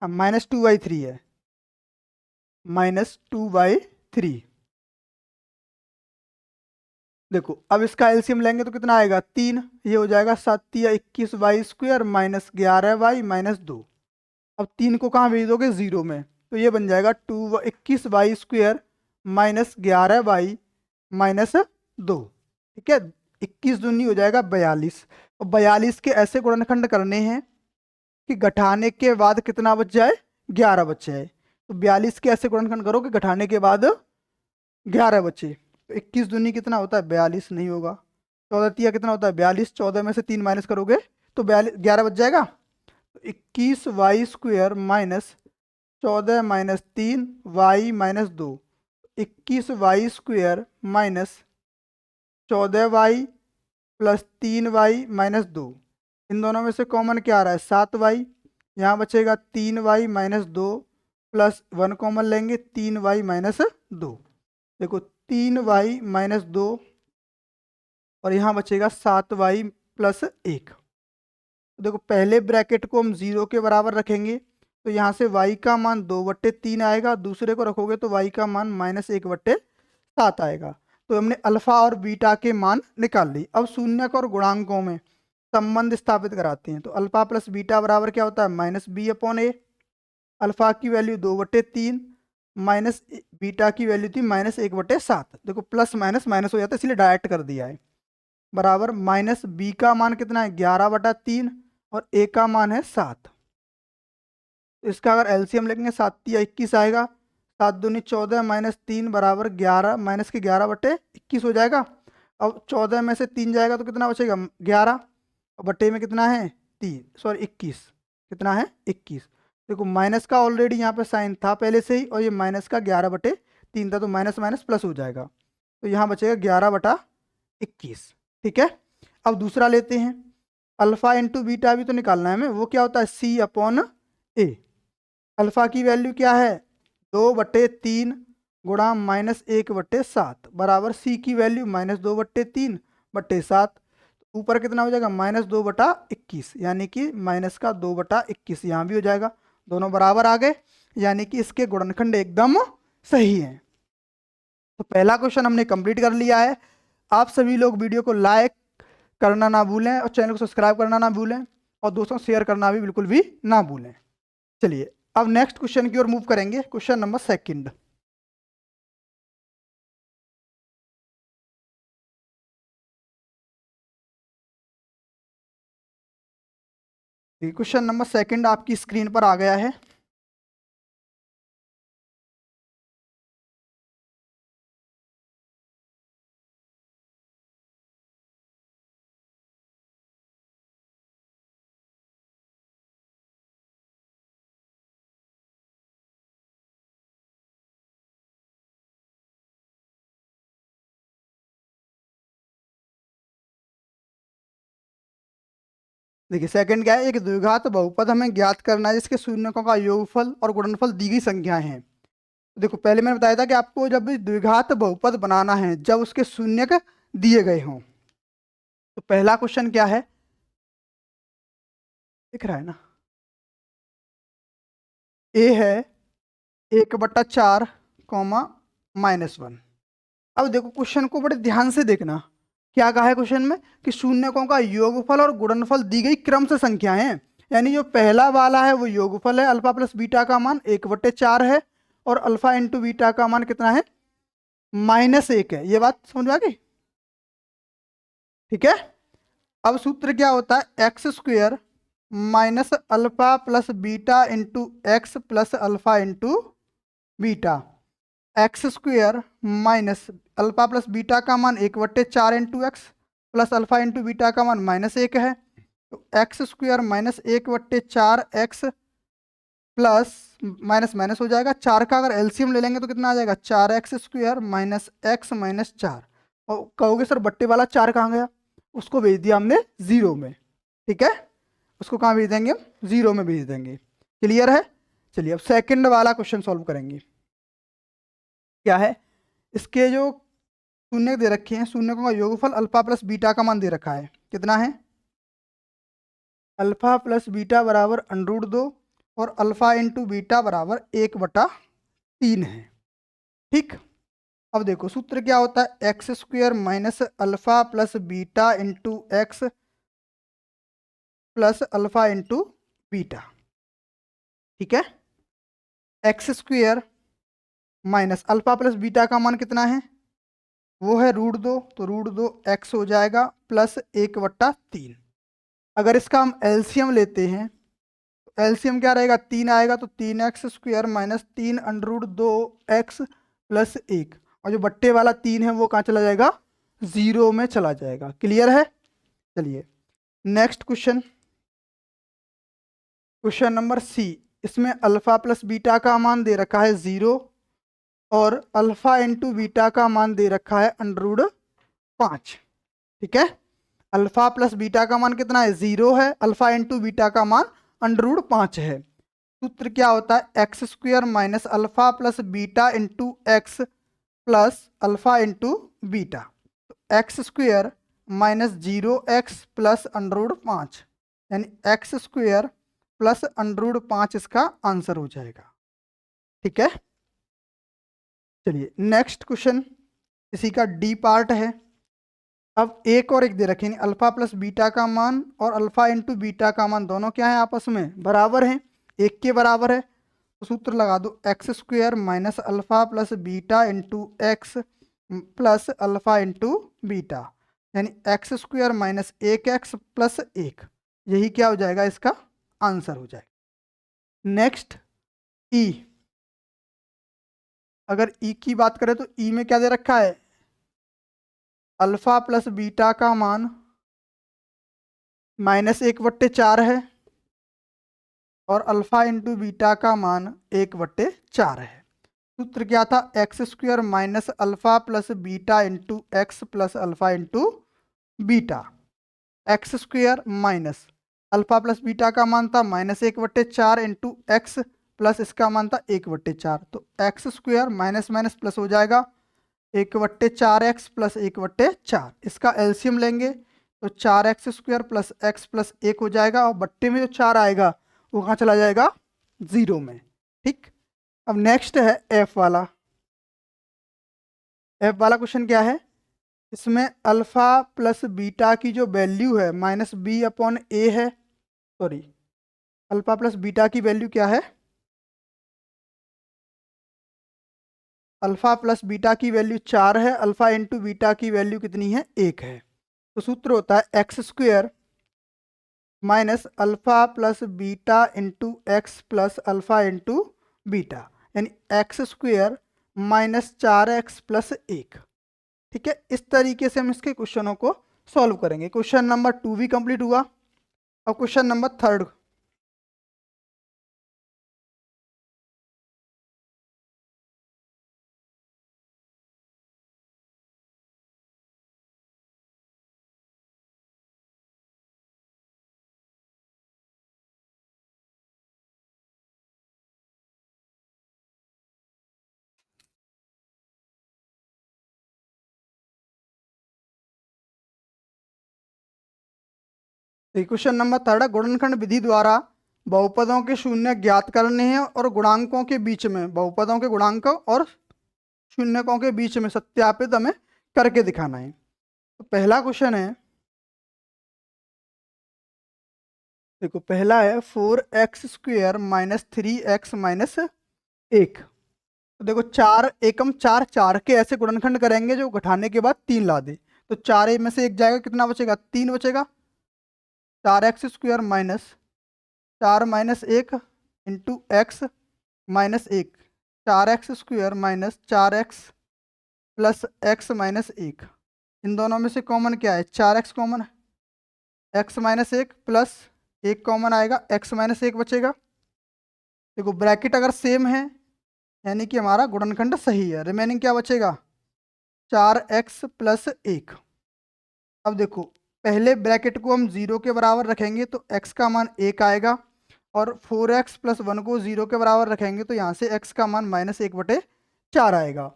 -2y3 है, -2/3। देखो अब इसका एलसीएम लेंगे तो कितना आएगा, 3, ये हो जाएगा 7×21y² माइनस 11y-2। अब 3 को कहाँ भेज दोगे, 0 में, तो ये बन जाएगा 21y² माइनस 11y-2। ठीक है, 21 दूनी हो जाएगा 42, और 42 के ऐसे गुणनखंड करने हैं कि घटाने के बाद कितना बच जाए, 11 बच जाए। तो 42 के ऐसे गुणनखंड करो कि घटाने के बाद 11 बचे। तो 21 दूनी कितना होता है, 42 नहीं होगा, 14 तिया कितना होता है, 42, 14 में से 3 माइनस करोगे तो 42 11 बच जाएगा। तो 21y² minus 14-3y-2, 21y² minus 14y plus 3y-2, इन दोनों में से कॉमन क्या आ रहा है, 7y, यहाँ बचेगा 3y-2 प्लस 1 कॉमन लेंगे, 3y-2। देखो 3y-2 और यहाँ बचेगा 7y प्लस 1। देखो पहले ब्रैकेट को हम 0 के बराबर रखेंगे तो यहाँ से y का मान 2/3 आएगा, दूसरे को रखोगे तो y का मान -1/7 आएगा। तो हमने अल्फा और बीटा के मान निकाल ली। अब शून्यक और गुणांकों में संबंध स्थापित कराते हैं। तो अल्फा प्लस बीटा बराबर क्या होता है, -b/a। अल्फा की वैल्यू 2/3 माइनस बीटा की वैल्यू थी -1/7। देखो प्लस माइनस माइनस हो जाता है, इसलिए डायरेक्ट कर दिया है, बराबर माइनस बी का मान कितना है, 11/3 और ए का मान है 7। तो इसका अगर एलसीएम लेंगे 7×3 = 21 आएगा, 7 दूनी 14 माइनस 3 बराबर 11, माइनस के 11/21 हो जाएगा। अब 14 में से 3 जाएगा तो कितना बचेगा, 11, और बटे में कितना है 3, सॉरी 21, कितना है 21। देखो माइनस का ऑलरेडी यहाँ पे साइन था पहले से ही, और ये माइनस का 11/3 था, तो माइनस माइनस प्लस हो जाएगा, तो यहाँ बचेगा 11/21। ठीक है, अब दूसरा लेते हैं, अल्फा इंटू बीटा भी तो निकालना है हमें, वो क्या होता है, C/A। अल्फा की वैल्यू क्या है, 2/3 गुणा -1/7 बराबर C की वैल्यू -2/3/7। ऊपर कितना हो जाएगा, -2/21, यानी कि माइनस का 2/21, यहाँ भी हो जाएगा, दोनों बराबर आ गए, यानी कि इसके गुणनखंड एकदम सही हैं। तो पहला क्वेश्चन हमने कंप्लीट कर लिया है। आप सभी लोग वीडियो को लाइक करना ना भूलें और चैनल को सब्सक्राइब करना ना भूलें, और दोस्तों शेयर करना भी बिल्कुल भी ना भूलें। चलिए अब नेक्स्ट क्वेश्चन की ओर मूव करेंगे, क्वेश्चन नंबर 2। क्वेश्चन नंबर 2 आपकी स्क्रीन पर आ गया है। देखिए सेकंड क्या है, एक द्विघात बहुपद हमें ज्ञात करना है जिसके शून्यकों का योगफल और गुणनफल दी गई संख्याएं हैं। देखो पहले मैंने बताया था कि आपको जब भी द्विघात बहुपद बनाना है जब उसके शून्यक दिए गए हों। तो पहला क्वेश्चन क्या है, दिख रहा है ना, ए है 1/4 कॉमा -1। अब देखो क्वेश्चन को बड़े ध्यान से देखना। क्या कहा है क्वेश्चन में कि शून्यकों का योगफल और गुणनफल दी गई क्रम से संख्याएं हैं। यानी जो पहला वाला है वो योगफल है, अल्फा प्लस बीटा का मान 1/4 है, और अल्फा इंटू बीटा का मान कितना है, -1 है। ये बात समझ में आ गई? ठीक है। अब सूत्र क्या होता है, x² minus alpha plus beta into x plus alpha into beta. x² minus alpha plus beta का मान 1/4 into x plus alpha into beta का मान -1 है। तो x² minus 1/4 x plus minus minus हो जाएगा, 4 का अगर एलसीएम ले लेंगे तो कितना आ जाएगा, 4x² माइनस एक्स माइनस 4। और कहोगे सर बट्टे वाला 4 कहाँ गया, उसको भेज दिया हमने 0 में। ठीक है, उसको कहाँ भेज देंगे हम, 0 में भेज देंगे। क्लियर है? चलिए अब सेकंड वाला क्वेश्चन सॉल्व करेंगे। क्या है, इसके जो शून्य दे रखे हैं, शून्यकों का योगफल अल्फा प्लस बीटा का मान दे रखा है, कितना है, अल्फा प्लस बीटा बराबर √2 और अल्फा इंटू बीटा बराबर 1/3 है। ठीक। अब देखो सूत्र क्या होता है, x² minus alpha plus beta into x plus alpha into beta. ठीक है, x² minus alpha plus beta का मान कितना है, वो है √2, तो √2 x हो जाएगा प्लस 1/3। अगर इसका हम एलसीएम लेते हैं तो एलसीएम क्या रहेगा, 3 आएगा, तो 3x² माइनस 3 √2x प्लस 1, और जो बट्टे वाला 3 है वो कहाँ चला जाएगा, 0 में चला जाएगा। क्लियर है? चलिए next question, question number C. इसमें अल्फा प्लस बीटा का मान दे रखा है 0 और अल्फा इंटू बीटा का मान दे रखा है √5। ठीक है, अल्फा प्लस बीटा का मान कितना है, 0 है, अल्फा इंटू बीटा का मान √5 है। सूत्र क्या होता है, x² minus alpha plus beta into x plus alpha into beta. तो x² माइनस 0x प्लस √5, यानी x² प्लस √5 इसका आंसर हो जाएगा। ठीक है, चलिए नेक्स्ट क्वेश्चन, इसी का डी पार्ट है। अब एक और एक दे रखे, अल्फा प्लस बीटा का मान और अल्फा इंटू बीटा का मान दोनों क्या है, आपस में बराबर हैं, एक के बराबर है। तो सूत्र लगा दो, x² minus alpha plus beta into x plus alpha into beta, यानी x² माइनस 1x प्लस 1, यही क्या हो जाएगा, इसका आंसर हो जाएगा। नेक्स्ट ई, अगर ई की बात करें तो ई में क्या दे रखा है, अल्फा प्लस बीटा का मान -1/4 है और अल्फा इंटू बीटा का मान 1/4 है। सूत्र क्या था, x² minus alpha plus beta into x plus alpha into beta. x² minus alpha plus beta का मान था -1/4 इंटू एक्स प्लस इसका मान था 1/4। तो x² माइनस माइनस प्लस हो जाएगा, 1/4x प्लस 1/4, इसका एलसीएम लेंगे तो 4x² प्लस x प्लस 1 हो जाएगा, और बट्टे में जो 4 आएगा वो कहाँ चला जाएगा, 0 में। ठीक। अब नेक्स्ट है एफ वाला। एफ वाला क्वेश्चन क्या है, इसमें अल्फा प्लस बीटा की जो वैल्यू है -b/a है, सॉरी अल्फा प्लस बीटा की वैल्यू क्या है, अल्फा प्लस बीटा की वैल्यू 4 है, अल्फा इंटू बीटा की वैल्यू कितनी है, 1 है। तो सूत्र होता है x² minus alpha plus beta into x plus alpha into beta, यानी x² माइनस 4x प्लस 1। ठीक है, इस तरीके से हम इसके क्वेश्चनों को सॉल्व करेंगे। क्वेश्चन नंबर 2 भी कंप्लीट हुआ। अब क्वेश्चन नंबर 3। क्वेश्चन नंबर 3 है, गुणनखंड विधि द्वारा बहुपदों के शून्य ज्ञात करने हैं और गुणांकों के बीच में, बहुपदों के गुणांक और शून्यकों के बीच में सत्यापित हमें करके दिखाना है। तो पहला क्वेश्चन है, देखो पहला है 4x² माइनस 3x माइनस 1। तो देखो 4 एकम 4, 4 के ऐसे गुणनखंड करेंगे जो घटाने के बाद 3 ला दे। तो 4 में से 1 जाएगा, कितना बचेगा? 3 बचेगा। 4x² minus 4 minus 1 into x minus 1, 4x² minus 4x plus x minus 1। इन दोनों में से कॉमन क्या है? 4x कॉमन है, x माइनस 1 प्लस 1 कॉमन आएगा, x माइनस 1 बचेगा। देखो ब्रैकेट अगर सेम है यानी कि हमारा गुणनखंड सही है। रिमेनिंग क्या बचेगा? 4x plus 1। अब देखो पहले ब्रैकेट को हम 0 के बराबर रखेंगे तो x का मान 1 आएगा, और 4x प्लस 1 को 0 के बराबर रखेंगे तो यहाँ से x का मान माइनस 1/4 आएगा।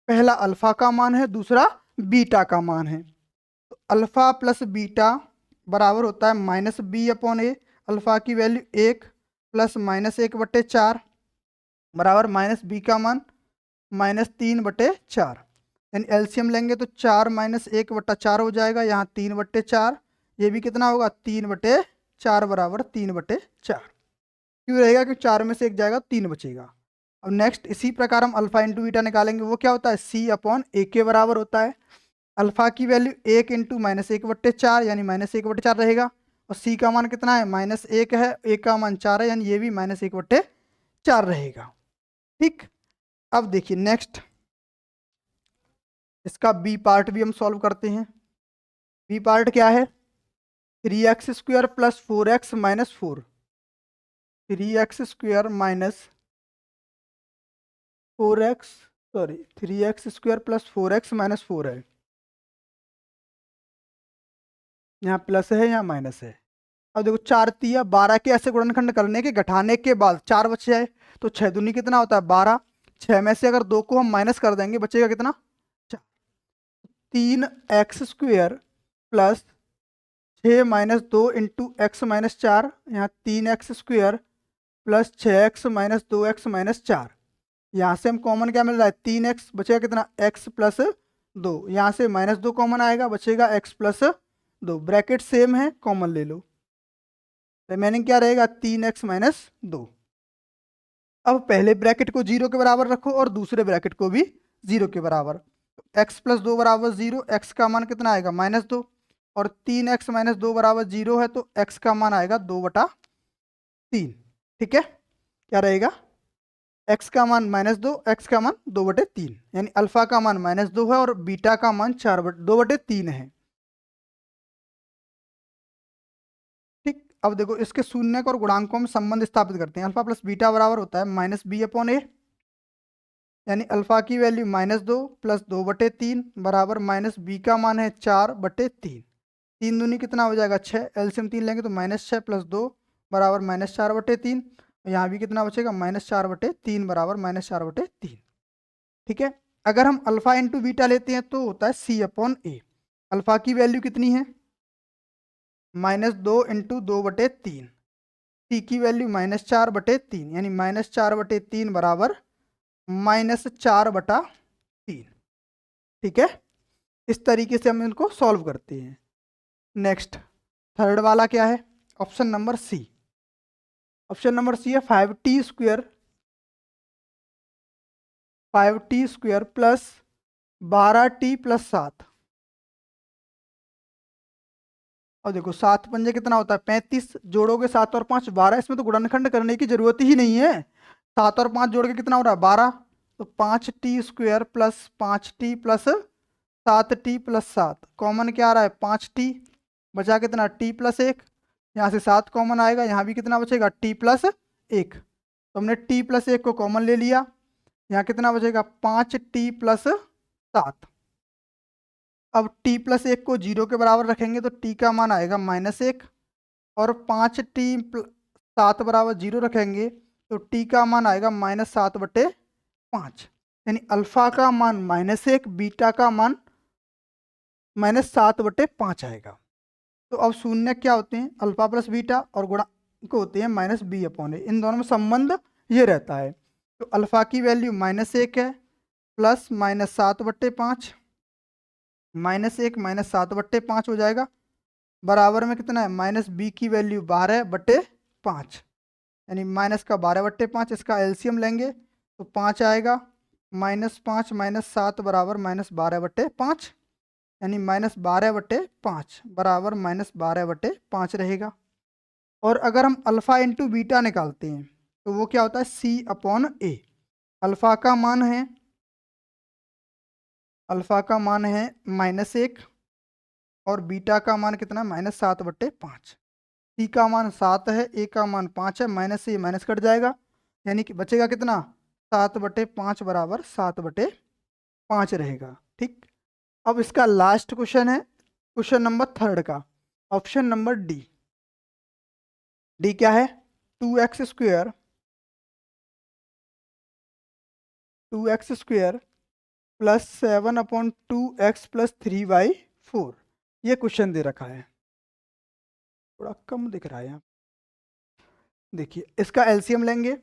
पहला अल्फा का मान है, दूसरा बीटा का मान है। तो अल्फा प्लस बीटा बराबर होता है माइनस b/a। अल्फा की वैल्यू 1 प्लस माइनस 1/4 बराबर माइनस बी का मान माइनस 3/4। यानी एलसीएम लेंगे तो 4 माइनस 1/4 हो जाएगा, यहाँ 3/4। ये भी कितना होगा? 3/4 बराबर 3/4। क्यों रहेगा? कि 4 में से 1 जाएगा, 3 बचेगा। अब नेक्स्ट इसी प्रकार हम अल्फा इंटू बीटा निकालेंगे। वो क्या होता है? c/a के बराबर होता है। अल्फा की वैल्यू 1 इंटू माइनस 1/4 यानी माइनस 1/4 रहेगा, और c का मान कितना है? माइनस 1 है, 1 का मान 4 है, यानी ये भी माइनस 1/4 रहेगा। ठीक, अब देखिए नेक्स्ट इसका बी पार्ट भी हम सॉल्व करते हैं। बी पार्ट क्या है? 3x² plus 4x minus 4, 3x² minus 4x, sorry 3x² plus 4x minus 4 है। यहाँ प्लस है, यहाँ माइनस है। अब देखो 4 तिया 12 के ऐसे गुणनखंड करने के घटाने के बाद 4 बचे है, तो 6 दूनी कितना होता है? 12। 6 में से अगर 2 को हम माइनस कर देंगे बचेगा कितना? 4। 3x² plus 6 minus 2 into x minus 4, यहाँ 3x² plus 6x minus 2x minus 4। यहाँ से हम कॉमन क्या मिल रहा है? 3x बचेगा कितना? x plus 2। यहाँ से माइनस 2 कॉमन आएगा, बचेगा x प्लस 2। ब्रैकेट सेम है, कॉमन ले लो। रिमेनिंग क्या रहेगा? 3x minus 2। अब पहले ब्रैकेट को 0 के बराबर रखो और दूसरे ब्रैकेट को भी 0 के बराबर। x प्लस 2 बराबर 0, x का मान कितना आएगा? माइनस 2, और 3x माइनस 2 बराबर 0 है तो x का मान आएगा 2/3। ठीक है, क्या रहेगा? x का मान माइनस 2, x का मान 2/3, यानी अल्फा का मान माइनस 2 है और बीटा का मान 2/3 है। ठीक, अब देखो इसके शून्यक और गुणांकों में संबंध स्थापित करते हैं। अल्फा प्लस बीटा बराबर होता है माइनस b/a, यानी अल्फा की वैल्यू माइनस 2 प्लस 2/3 बराबर माइनस बी का मान है 4/3। 3 दूनी कितना हो जाएगा? 6। एलसीएम 3 लेंगे तो माइनस 6 प्लस 2 बराबर माइनस 4/3। यहाँ भी कितना बचेगा? माइनस 4/3 बराबर माइनस 4/3। ठीक है, अगर हम अल्फा इंटू बीटा लेते हैं तो होता है c/a। अल्फा की वैल्यू कितनी है? Minus 2 into 2/3। सी की वैल्यू माइनस 4/3, यानी माइनस 4/3 बराबर माइनस 4/3। ठीक है, इस तरीके से हम इनको सॉल्व करते हैं। नेक्स्ट थर्ड वाला क्या है? Option number C. Option number C है 5t² 5t² plus 12t plus 7। और देखो 7 पंजे कितना होता है? 35। जोड़ोगे 7 और 5 12। इसमें तो गुणनखंड करने की जरूरत ही नहीं है। 7 और 5 जोड़ के कितना हो रहा है? 12। तो 5t² plus 5t plus 7t plus 7। Common क्या आ रहा है? 5t। बचा कितना? t plus 1। यहाँ से 7 कॉमन आएगा, यहाँ भी कितना बचेगा? t plus 1। तो हमने t प्लस 1 को कॉमन ले लिया, यहाँ कितना बचेगा? 5t plus 7। अब t प्लस 1 को 0 के बराबर रखेंगे तो t का मान आएगा -1, और 5t 7 बराबर 0 रखेंगे तो t का मान आएगा -7/5। यानी अल्फा का मान -1, बीटा का मान -7/5 आएगा। तो अब शून्य क्या होते हैं? अल्फा प्लस बीटा और गुणा को होते हैं माइनस बी अपॉन ए, इन दोनों में संबंध ये रहता है। तो अल्फा की वैल्यू -1 है, प्लस -7/5, -1 -7/5 हो जाएगा, बराबर में कितना है माइनस बी की वैल्यू 12/5, यानी माइनस का 12/5, इसका एलसीएम लेंगे तो 5 आएगा, -5 -7 बराबर -12/5, यानी -12/5 बराबर -12/5 रहेगा। और अगर हम अल्फ़ा इंटू बीटा निकालते हैं तो वो क्या होता है सी अपॉन ए। अल्फ़ा का मान है -1 और बीटा का मान कितना -7/5। सी का मान 7 है, ए का मान 5 है, माइनस से माइनस कट जाएगा, यानी कि बचेगा कितना 7/5 बराबर 7/5 रहेगा। ठीक, अब इसका लास्ट क्वेश्चन है क्वेश्चन नंबर 3 का, ऑप्शन नंबर डी। डी क्या है 2x² प्लस 7/2x प्लस 3/4, ये क्वेश्चन दे रखा है, थोड़ा कम दिख रहा है यहाँ। देखिए इसका एलसीएम लेंगे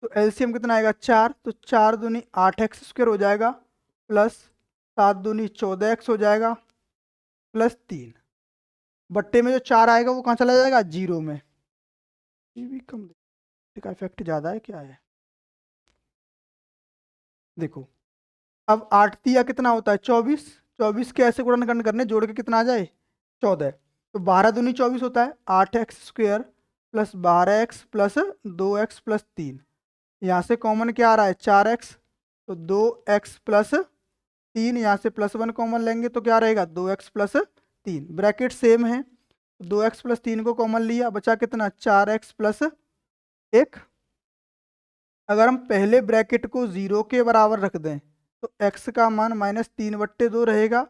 तो एलसीएम कितना आएगा 4, तो 4 दूनी 8x² हो जाएगा, प्लस 7 दूनी 14x हो जाएगा, प्लस 3 बट्टे में जो 4 आएगा वो कहाँ चला जाएगा 0 में। ये भी कम का इफेक्ट ज़्यादा है क्या है, देखो अब 8 दिया कितना होता है 24, 24 के ऐसे गुणनखंड करने जोड़ के कितना आ जाए 14, तो 12 दूनी 24 होता है, 8x² plus 12x plus 2x plus 3, यहाँ से कॉमन क्या आ रहा है 4x, तो 2x प्लस 3, यहाँ से +1 कॉमन लेंगे तो क्या रहेगा 2x प्लस 3, ब्रैकेट सेम है, 2x प्लस 3 को कॉमन लिया, बचा कितना 4x प्लस 1। अगर हम पहले ब्रैकेट को 0 के बराबर रख दें तो x का मान -3/2 रहेगा,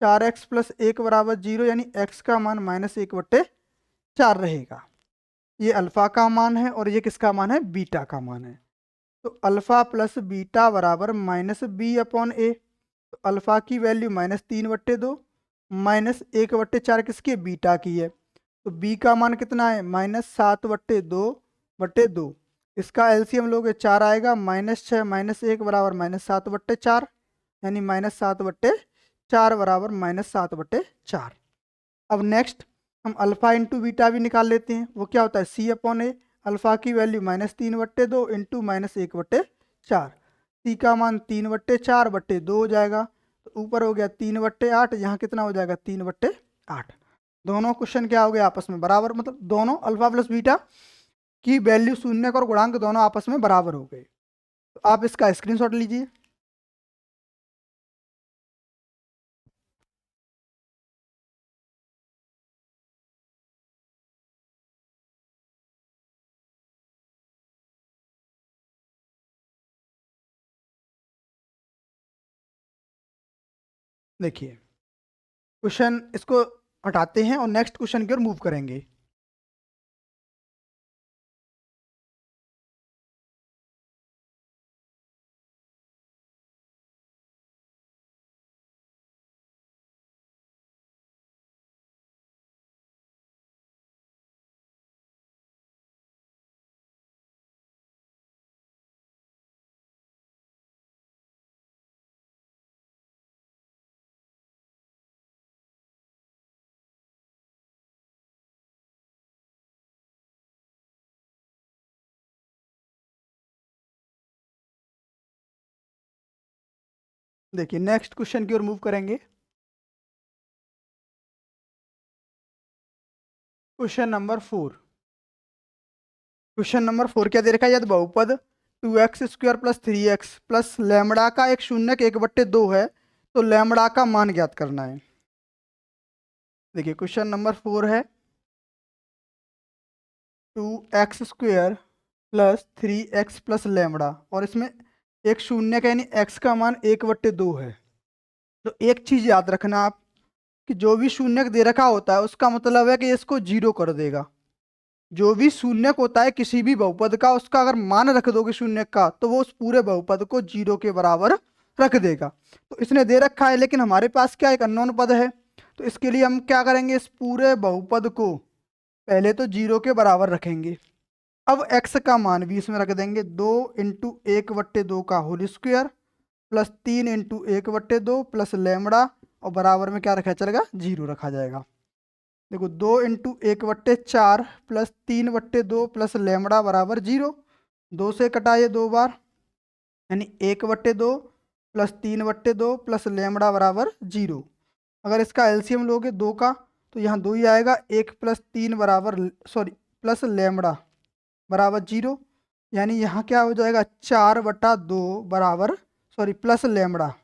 4x प्लस 1 बराबर 0, यानी x का मान -1/4 रहेगा। ये अल्फ़ा का मान है और ये किसका मान है बीटा का मान है। तो अल्फ़ा प्लस बीटा बराबर -b अपॉन ए, तो अल्फ़ा की वैल्यू -3/2 -1/4 किसकी है बीटा की है, तो b का मान कितना है -7/2/2, इसका एलसीएम लोगे 4 आएगा, -6 -1 बराबर -7/4, यानी -7/4 बराबर -7/4। अब नेक्स्ट हम अल्फ़ा इंटू बीटा भी निकाल लेते हैं, वो क्या होता है सी अपॉन ए, अल्फ़ा की वैल्यू -3/2 इंटू -1/4, सी का मान 3/4/2 हो जाएगा, तो ऊपर हो गया 3/8, यहाँ कितना हो जाएगा 3/8। दोनों क्वेश्चन क्या हो गया आपस में बराबर, मतलब दोनों अल्फ़ा प्लस बीटा की वैल्यू शून्य और गुणांक दोनों आपस में बराबर हो गए। तो आप इसका स्क्रीनशॉट लीजिए। देखिए क्वेश्चन इसको हटाते हैं और नेक्स्ट क्वेश्चन की ओर मूव करेंगे। देखिए नेक्स्ट क्वेश्चन की ओर मूव करेंगे। क्वेश्चन नंबर 4, क्वेश्चन नंबर 4 क्या दे रखा है, यदि बहुपद 2x² plus 3x plus lambda का एक शून्यक 1/2 है तो लैम्बडा का मान ज्ञात करना है। देखिए क्वेश्चन नंबर 4 है 2x² plus 3x plus lambda, और इसमें एक शून्य का यानी x का मान 1/2 है। तो एक चीज याद रखना आप कि जो भी शून्यक दे रखा होता है उसका मतलब है कि इसको 0 कर देगा। जो भी शून्यक होता है किसी भी बहुपद का, उसका अगर मान रख दोगे शून्यक का तो वो उस पूरे बहुपद को 0 के बराबर रख देगा। तो इसने दे रखा है, लेकिन हमारे पास क्या एक अननोन पद है, तो इसके लिए हम क्या करेंगे, इस पूरे बहुपद को पहले तो 0 के बराबर रखेंगे। अब x का मान भी इसमें रख देंगे, 2 × 1/2 का whole square plus 3 × 1/2 plus lambda, और बराबर में क्या रखा चलेगा, 0 रखा जाएगा। देखो 2 × 1/4 प्लस 3/2 प्लस लेमड़ा बराबर 0, 2 से कटा ये 2 बार, यानी 1/2 प्लस 3/2 प्लस लेमड़ा बराबर 0। अगर इसका एलसीएम लोगे 2 का तो यहाँ 2 ही आएगा, 1 + 3 बराबर प्लस लेमड़ा बराबर 0, यानी यहाँ क्या हो जाएगा 4/2 बराबर प्लस लेमड़ा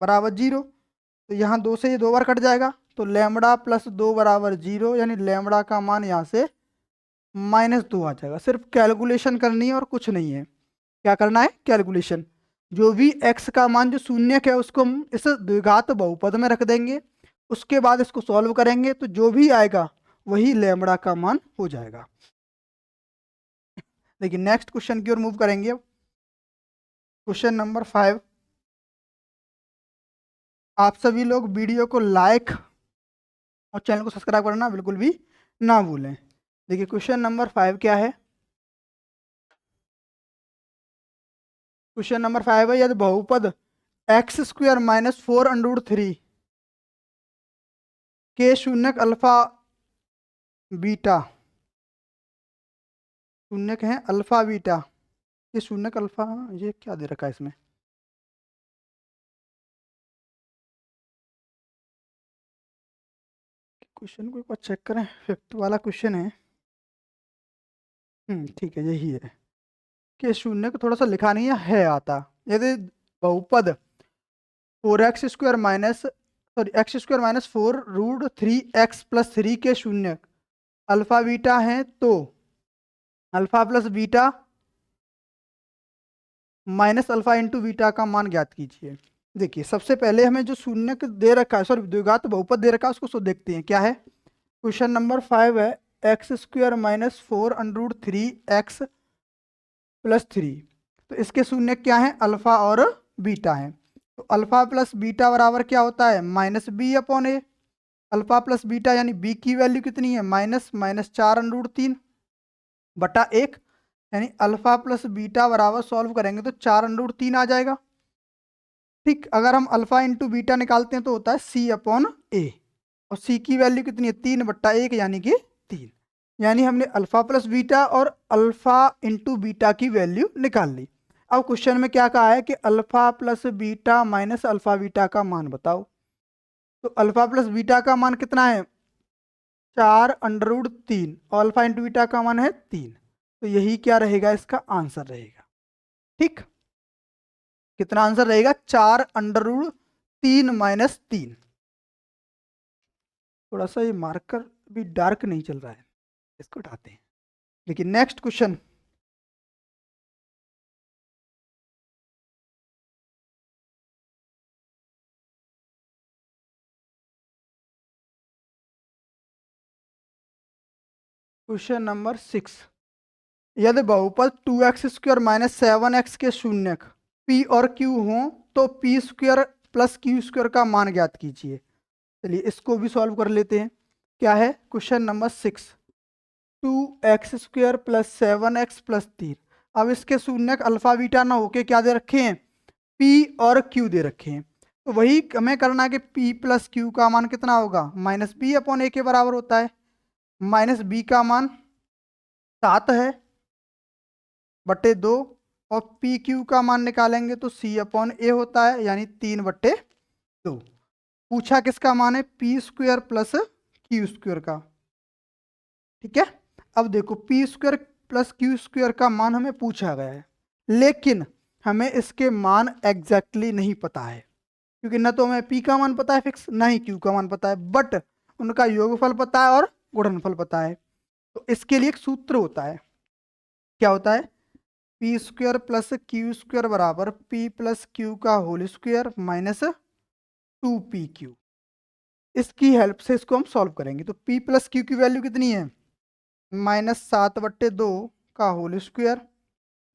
बराबर 0। तो यहाँ 2 से ये 2 बार कट जाएगा, तो लेमड़ा प्लस 2 बराबर 0, यानी लेमड़ा का मान यहाँ से -2 आ जाएगा। सिर्फ कैलकुलेशन करनी है और कुछ नहीं है। क्या करना है, कैलकुलेशन। जो भी x का मान जो शून्य है उसको हम इस द्विघात बहुपद में रख देंगे, उसके बाद इसको सॉल्व करेंगे तो जो भी आएगा वही लेमड़ा का मान हो जाएगा। देखिए नेक्स्ट क्वेश्चन की ओर मूव करेंगे। Question number 5। आप सभी लोग वीडियो को लाइक और चैनल को सब्सक्राइब करना बिल्कुल भी ना भूलें। देखिए क्वेश्चन नंबर 5 क्या है। क्वेश्चन नंबर 5 है, यदि बहुपद x² - 4√3 के शून्यक अल्फा बीटा, शून्यक है अल्फा बीटा, ये शून्यक अल्फा, ये क्या दे रखा है इसमें, क्वेश्चन को एक बार चेक करें, 5th वाला क्वेश्चन है। ठीक है, यही है कि शून्य को थोड़ा सा लिखा नहीं है आता। यदि बहुपद 4x² - 4√3x + 3 के शून्यक अल्फा बीटा है तो alpha plus beta minus alpha into beta का मान ज्ञात कीजिए। देखिए सबसे पहले हमें जो शून्यक दे रखा है, द्विघात बहुपद दे रखा है, उसको देखते हैं क्या है। क्वेश्चन नंबर 5 है, x² - 4√3x + 3, तो इसके शून्य क्या है, अल्फा और बीटा है। तो अल्फा प्लस बीटा बराबर क्या होता है, -b/a। अल्फा प्लस बीटा यानी b की वैल्यू कितनी है, -4√3 बटा 1, यानी अल्फा प्लस बीटा बराबर सॉल्व करेंगे तो 4√3 आ जाएगा। ठीक, अगर हम अल्फा इंटू बीटा निकालते हैं तो होता है c/a, और c की वैल्यू कितनी है, 3/1 यानी कि 3। यानी हमने अल्फा प्लस बीटा और अल्फा इंटू बीटा की वैल्यू निकाल ली। अब क्वेश्चन में क्या कहा है कि alpha plus beta minus alpha beta का मान बताओ। तो अल्फा प्लस बीटा का मान कितना है, 4√3, और अल्फा इंटू बीटा का मान है 3, तो यही क्या रहेगा, इसका आंसर रहेगा। ठीक, कितना आंसर रहेगा, 4√3 - 3। थोड़ा सा ये मार्कर भी डार्क नहीं चल रहा है, इसको हटाते हैं। लेकिन नेक्स्ट क्वेश्चन, क्वेश्चन नंबर 6। यदि बहुपद 2x² - 7x के शून्यक p और q हो तो p² + q² का मान ज्ञात कीजिए। चलिए इसको भी सॉल्व कर लेते हैं। क्या है, क्वेश्चन नंबर 6, 2x² + 7x + 3। अब इसके शून्यक अल्फा बीटा ना होके क्या दे रखे हैं, p और q दे रखे हैं। तो वही हमें करना है कि p + q का मान कितना होगा, -b/a के बराबर होता है। -b का मान 7 है बटे 2, और पी क्यू का मान निकालेंगे तो c/a होता है, यानी 3/2। पूछा किसका मान है, p² + q² का। ठीक है, अब देखो p² + q² का मान हमें पूछा गया है, लेकिन हमें इसके मान एग्जैक्टली नहीं पता है, क्योंकि ना तो हमें p का मान पता है फिक्स, ना ही q का मान पता है, बट उनका योगफल पता है और गुणनफल पता है। तो इसके लिए एक सूत्र होता है, क्या होता है, p² + q² बराबर p + q का होल स्क्वायर माइनस 2pq। इसकी हेल्प से इसको हम सॉल्व करेंगे। तो p + q की वैल्यू कितनी है, -7/2 का होल स्क्वायर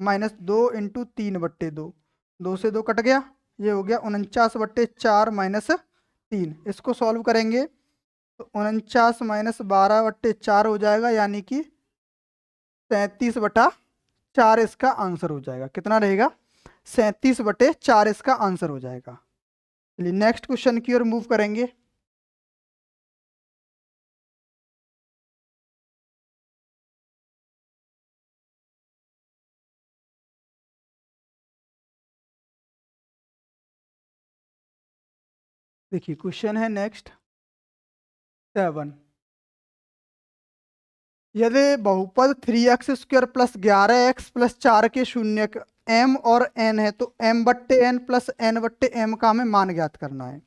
-2 × 3/2, 2 से 2 कट गया, ये हो गया 49/4 - 3। इसको सॉल्व करेंगे तो 49 - 12/4 हो जाएगा, यानी कि 37/4 इसका आंसर हो जाएगा। कितना रहेगा? 37/4 इसका आंसर हो जाएगा। चलिए नेक्स्ट क्वेश्चन की ओर मूव करेंगे। देखिए क्वेश्चन है नेक्स्ट 7। यदि बहुपद 3x² + 11x + 4 के शून्यक m और n है तो m/n + n/m का हमें मान ज्ञात करना है।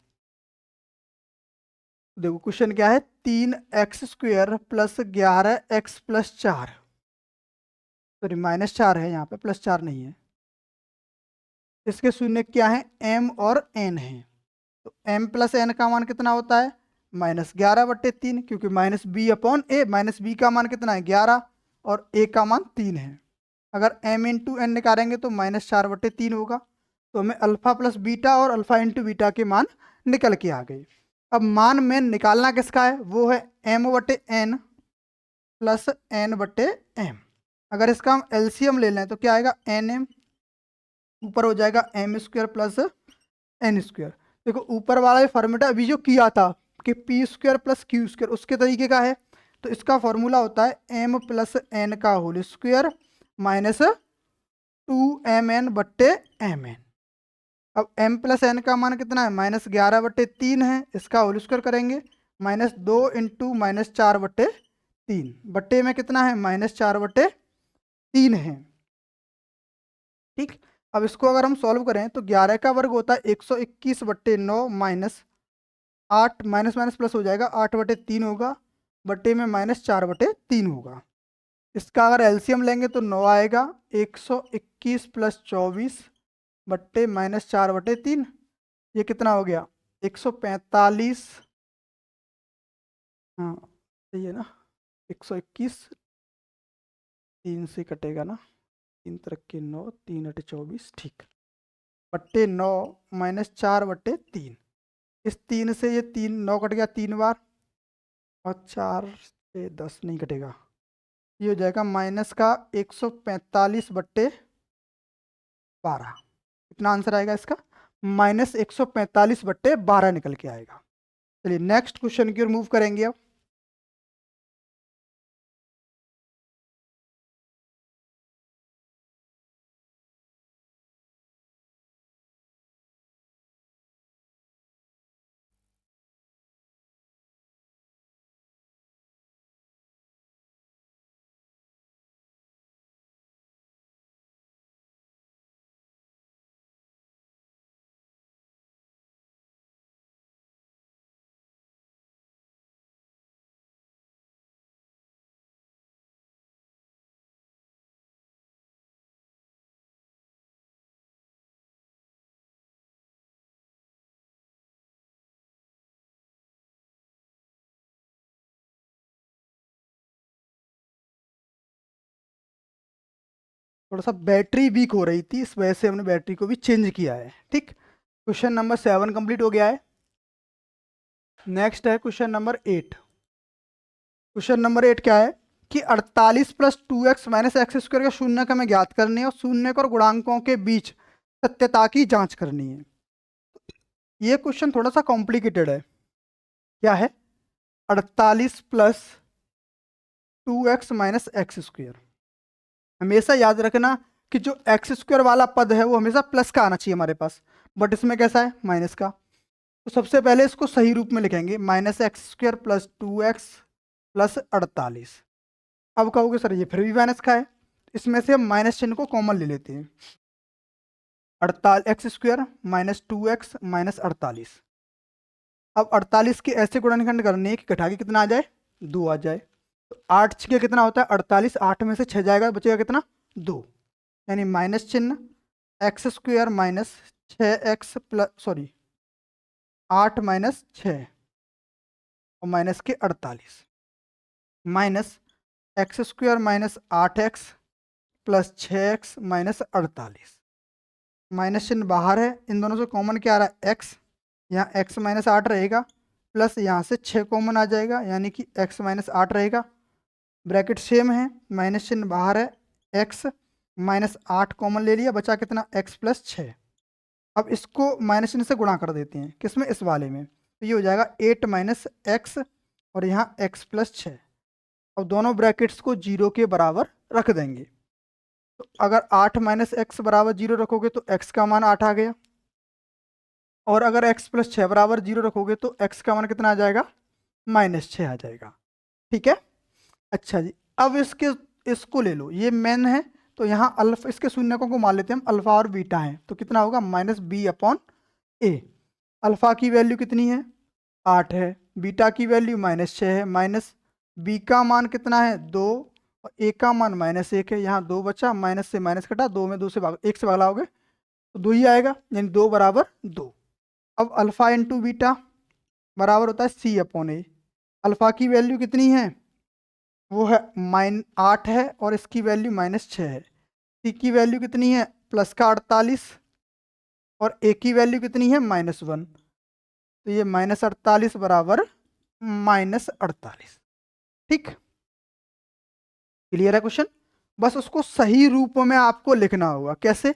देखो क्वेश्चन क्या है, 3x² + 11x + 4, सॉरी -4 है यहाँ पे, +4 नहीं है। इसके शून्य क्या है? m और n है। तो m + n का मान कितना होता है? -11/3, क्योंकि -b/a, -b का मान कितना है? 11, और a का मान 3 है। अगर m × n निकालेंगे तो -4/3 होगा। तो हमें अल्फा प्लस बीटा और अल्फा इंटू बीटा के मान निकल के आ गए। अब मान में निकालना किसका है? वो है m/n + n/m। अगर इसका हम एलसीएम ले लें तो क्या आएगा? nm ऊपर हो जाएगा m² + n²। देखो ऊपर वाला ये फॉर्मूला अभी जो किया था कि p² + q², उसके तरीके का है। तो इसका फॉर्मूला होता है m + n का होल स्क्वायर माइनस 2mn/mn। अब m + n का मान कितना है? -11/3 है। इसका होल स्क्वायर करेंगे, -2 × -4/3, बट्टे में कितना है? -4/3 है। ठीक। अब इसको अगर हम सॉल्व करें तो 11 का वर्ग होता है 121/9 माइनस 8, माइनस माइनस प्लस हो जाएगा, 8/3 होगा, बट्टे में -4/3 होगा। इसका अगर एलसीएम लेंगे तो 9 आएगा। 121 + 24 बट्टे -4/3, ये कितना हो गया? 145। हाँ सही है ना? 121, 3 से कटेगा ना, 3 तरह के 9, 3 × 24, ठीक, बट्टे 9 -4/3। इस 3 से ये 3, 9 कट गया 3 बार, और 4 से 10 नहीं कटेगा, ये हो जाएगा माइनस का 145/12। कितना आंसर आएगा इसका? -145/12 निकल के आएगा। चलिए नेक्स्ट क्वेश्चन की ओर मूव करेंगे अब। थोड़ा सा बैटरी वीक हो रही थी, इस वजह से हमने बैटरी को भी चेंज किया है। ठीक, क्वेश्चन नंबर 7 कंप्लीट हो गया है। नेक्स्ट है क्वेश्चन नंबर 8। क्वेश्चन नंबर 8 क्या है कि 48 + 2x - x² का शून्यक हमें ज्ञात करनी है और शून्यक और गुणांकों के बीच सत्यता की जांच करनी है। ये क्वेश्चन थोड़ा सा कॉम्प्लिकेटेड है। क्या है? 48 + 2x - x²। हमेशा याद रखना कि जो x² वाला पद है वो हमेशा प्लस का आना चाहिए हमारे पास, बट इसमें कैसा है? माइनस का। तो सबसे पहले इसको सही रूप में लिखेंगे, -x² + 2x + 48। अब कहोगे सर ये फिर भी माइनस का है, इसमें से हम माइनस चिन्ह को कॉमन ले लेते हैं। 48x² - 2x - 48। अब 48 के ऐसे गुणनखंड करने कि घटा के कितना आ जाए? 2 आ जाए। तो 8 छः कितना होता है? 48, 8 में से 6 जाएगा, बचेगा कितना? 2, यानी माइनस चिन्ह x² - 6x + सॉरी 8 - 6 और माइनस के 48, minus x² - 8x + 6x - 48। Minus चिन्ह बाहर है, इन दोनों से कॉमन क्या आ रहा है? x, यहाँ x - 8 रहेगा, प्लस यहाँ से 6 कॉमन आ जाएगा, यानी कि x माइनस 8 रहेगा। ब्रैकेट सेम है, माइनस चिन्ह बाहर है, x माइनस 8 कॉमन ले लिया, बचा कितना x प्लस 6। अब इसको माइनस चिन्ह से गुणा कर देते हैं, किसमें, इस वाले में, तो ये हो जाएगा 8 माइनस एक्स और यहाँ x प्लस 6। अब दोनों ब्रैकेट्स को 0 के बराबर रख देंगे। तो अगर 8 माइनस एक्स बराबर 0 रखोगे तो x का मान 8 आ गया, और अगर x प्लस 6 बराबर 0 रखोगे तो x का मान कितना आ जाएगा, माइनस 6 आ जाएगा। ठीक है। अच्छा जी, अब इसको ले लो, ये मेन है, तो यहाँ अल्फा, इसके शून्यकों को मान लेते हैं हम, अल्फा और बीटा है, तो कितना होगा, माइनस बी अपॉन ए। अल्फा की वैल्यू कितनी है, 8 है, बीटा की वैल्यू माइनस 6 है, माइनस बी का मान कितना है, 2, और ए का मान माइनस 1 है। यहाँ 2 बचा, माइनस से माइनस कटा, 2 में 2 से भाग, 1 से भागलाओगे तो 2 ही आएगा, यानी 2 बराबर 2। अब अल्फा इंटू बीटा बराबर होता है सी अपॉन ए। अल्फा की वैल्यू कितनी है, वो है 8 है, और इसकी वैल्यू माइनस 6 है। सी की वैल्यू कितनी है, प्लस का 48, और ए की वैल्यू कितनी है, -1। तो ये -48 बराबर -48। ठीक, क्लियर है क्वेश्चन। बस उसको सही रूप में आपको लिखना होगा। कैसे,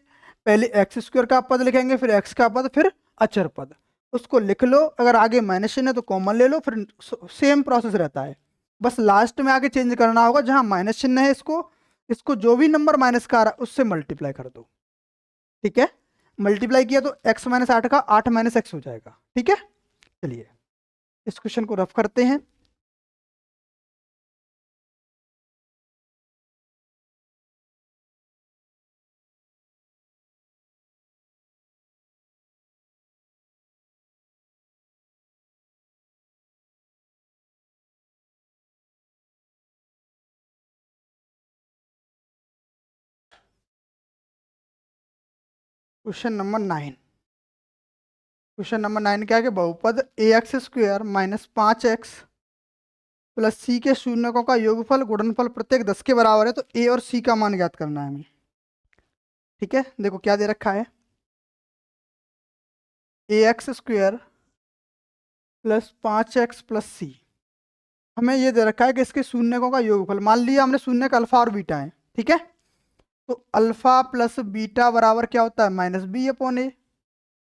पहले एक्स स्क्वायर का पद लिखेंगे, फिर एक्स का पद, फिर अचर पद, उसको लिख लो। अगर आगे माइनस चिन्ह है तो कॉमन ले लो, फिर सेम प्रोसेस रहता है। बस लास्ट में आगे चेंज करना होगा, जहां माइनस चिन्ह है इसको इसको जो भी नंबर माइनस का आ रहा है उससे मल्टीप्लाई कर दो। ठीक है, मल्टीप्लाई किया तो x माइनस 8 का 8 माइनस एक्स हो जाएगा। ठीक है, चलिए इस क्वेश्चन को रफ करते हैं। Question number 9। क्वेश्चन नंबर 9 क्या है कि बहुपद a x square minus 5x plus c के शून्यकों का योगफल गुणनफल प्रत्येक 10 के बराबर है, तो ए और सी का मान ज्ञात करना है हमें। ठीक है, देखो क्या दे रखा है, a x square plus 5x plus c. हमें ये दे रखा है कि इसके शून्यकों का योगफल, मान लिया हमने शून्य का अल्फा और बीटा है। ठीक है, तो अल्फा प्लस बीटा बराबर क्या होता है, माइनस बी अपॉन ए।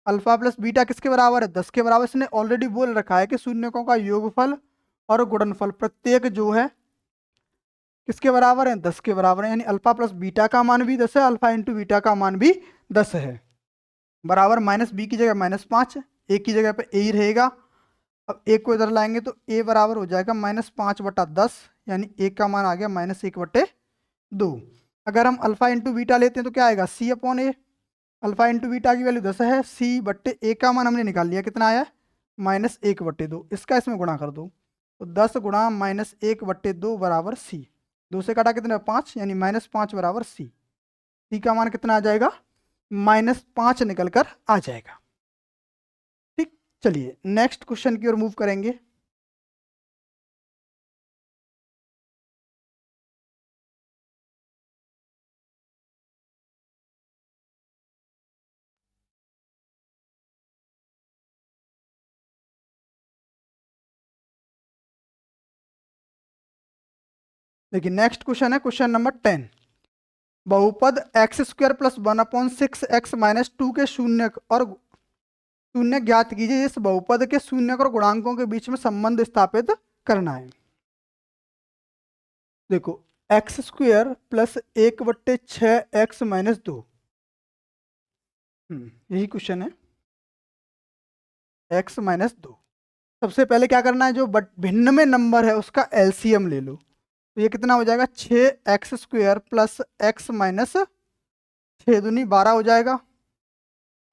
अल्फा प्लस बीटा किसके बराबर है, 10 के बराबर। इसने ऑलरेडी बोल रखा है कि शून्यकों का योगफल और गुणनफल प्रत्येक जो है किसके बराबर है, 10 के बराबर है। यानी अल्फा प्लस बीटा का मान भी 10 है, अल्फा इंटू बीटा का मान भी 10 है। बराबर माइनस बी की जगह -5, ए की जगह पे ए ही रहेगा। अब ए को इधर लाएंगे तो ए बराबर हो जाएगा -5/10, यानी ए का मान आ गया -1/2। अगर हम अल्फा इंटू बीटा लेते हैं तो क्या आएगा, सी अपॉन ए। अल्फा इंटू बीटा की वैल्यू 10 है, सी बट्टे ए का मान हमने निकाल लिया, कितना आया, -1/2। इसका इसमें गुणा कर दो, तो 10 गुणा -1/2 बराबर सी। 2 से काटा कितना, 5, यानी -5 बराबर सी। सी का मान कितना आ जाएगा, -5 निकल कर आ जाएगा। ठीक, चलिए नेक्स्ट क्वेश्चन की ओर मूव करेंगे। देखिए नेक्स्ट क्वेश्चन है क्वेश्चन नंबर 10। बहुपद x square plus 1/6x minus 2 के शून्य और शून्य ज्ञात कीजिए। इस बहुपद के शून्य और गुणांकों के बीच में संबंध स्थापित करना है। देखो x square plus 1/6x minus 2, यही क्वेश्चन है, x माइनस 2। सबसे पहले क्या करना है, जो भिन्न में नंबर है उसका एलसीएम ले लो। तो ये कितना हो जाएगा, 6x square plus x minus 6 दूनी 12 हो जाएगा,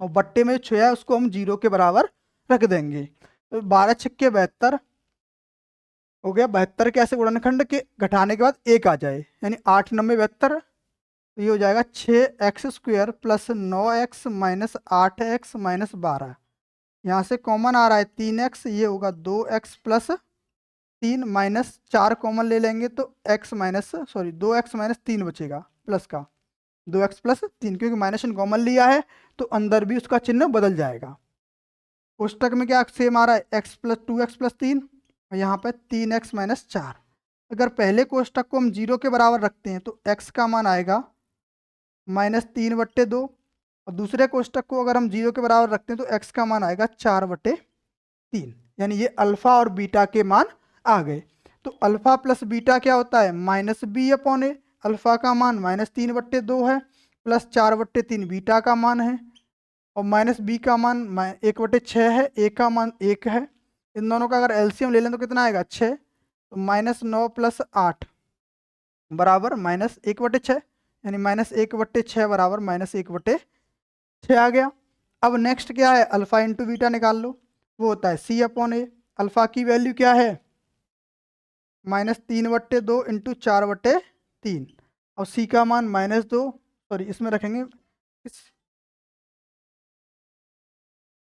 और बट्टे में 6 है उसको हम 0 के बराबर रख देंगे। तो 12 छक्के 72 हो गया। 72 के ऐसे गुणनखंड के घटाने के बाद 1 आ जाए, यानी 8 9 72। तो ये हो जाएगा 6x square plus 9x minus 8x minus 12। यहाँ से कॉमन आ रहा है 3x, ये होगा 2x प्लस 3 माइनस 4 कॉमन ले लेंगे तो x माइनस 2x माइनस 3 बचेगा, प्लस का 2x प्लस 3, क्योंकि माइनस चिन्ह कॉमन लिया है तो अंदर भी उसका चिन्ह बदल जाएगा। कोष्टक में क्या सेम आ रहा है, एक्स प्लस 2x+3 और यहाँ पे 3x-4। अगर पहले कोष्टक को हम 0 के बराबर रखते हैं तो x का मान आएगा -3/2 और दूसरे कोष्टक को अगर हम 0 के बराबर रखते हैं तो x का मान आएगा 4/3। यानी ये अल्फा और बीटा के मान आ गए। तो अल्फा प्लस बीटा क्या होता है, -b/a। अल्फा का मान -3/2 है, प्लस 4/3 बीटा का मान है, और -b का मान 1/6 है, a का मान 1 है। इन दोनों का अगर एलसीएम ले लें तो कितना आएगा, 6। तो -9 + 8 बराबर -1/6, यानी -1/6 बराबर -1/6 आ गया। अब नेक्स्ट क्या है, अल्फा इंटू बीटा निकाल लो, वो होता है c/a। अल्फा की वैल्यू क्या है, -3/2 इंटू 4/3 और सी का मान -2, सॉरी इसमें रखेंगे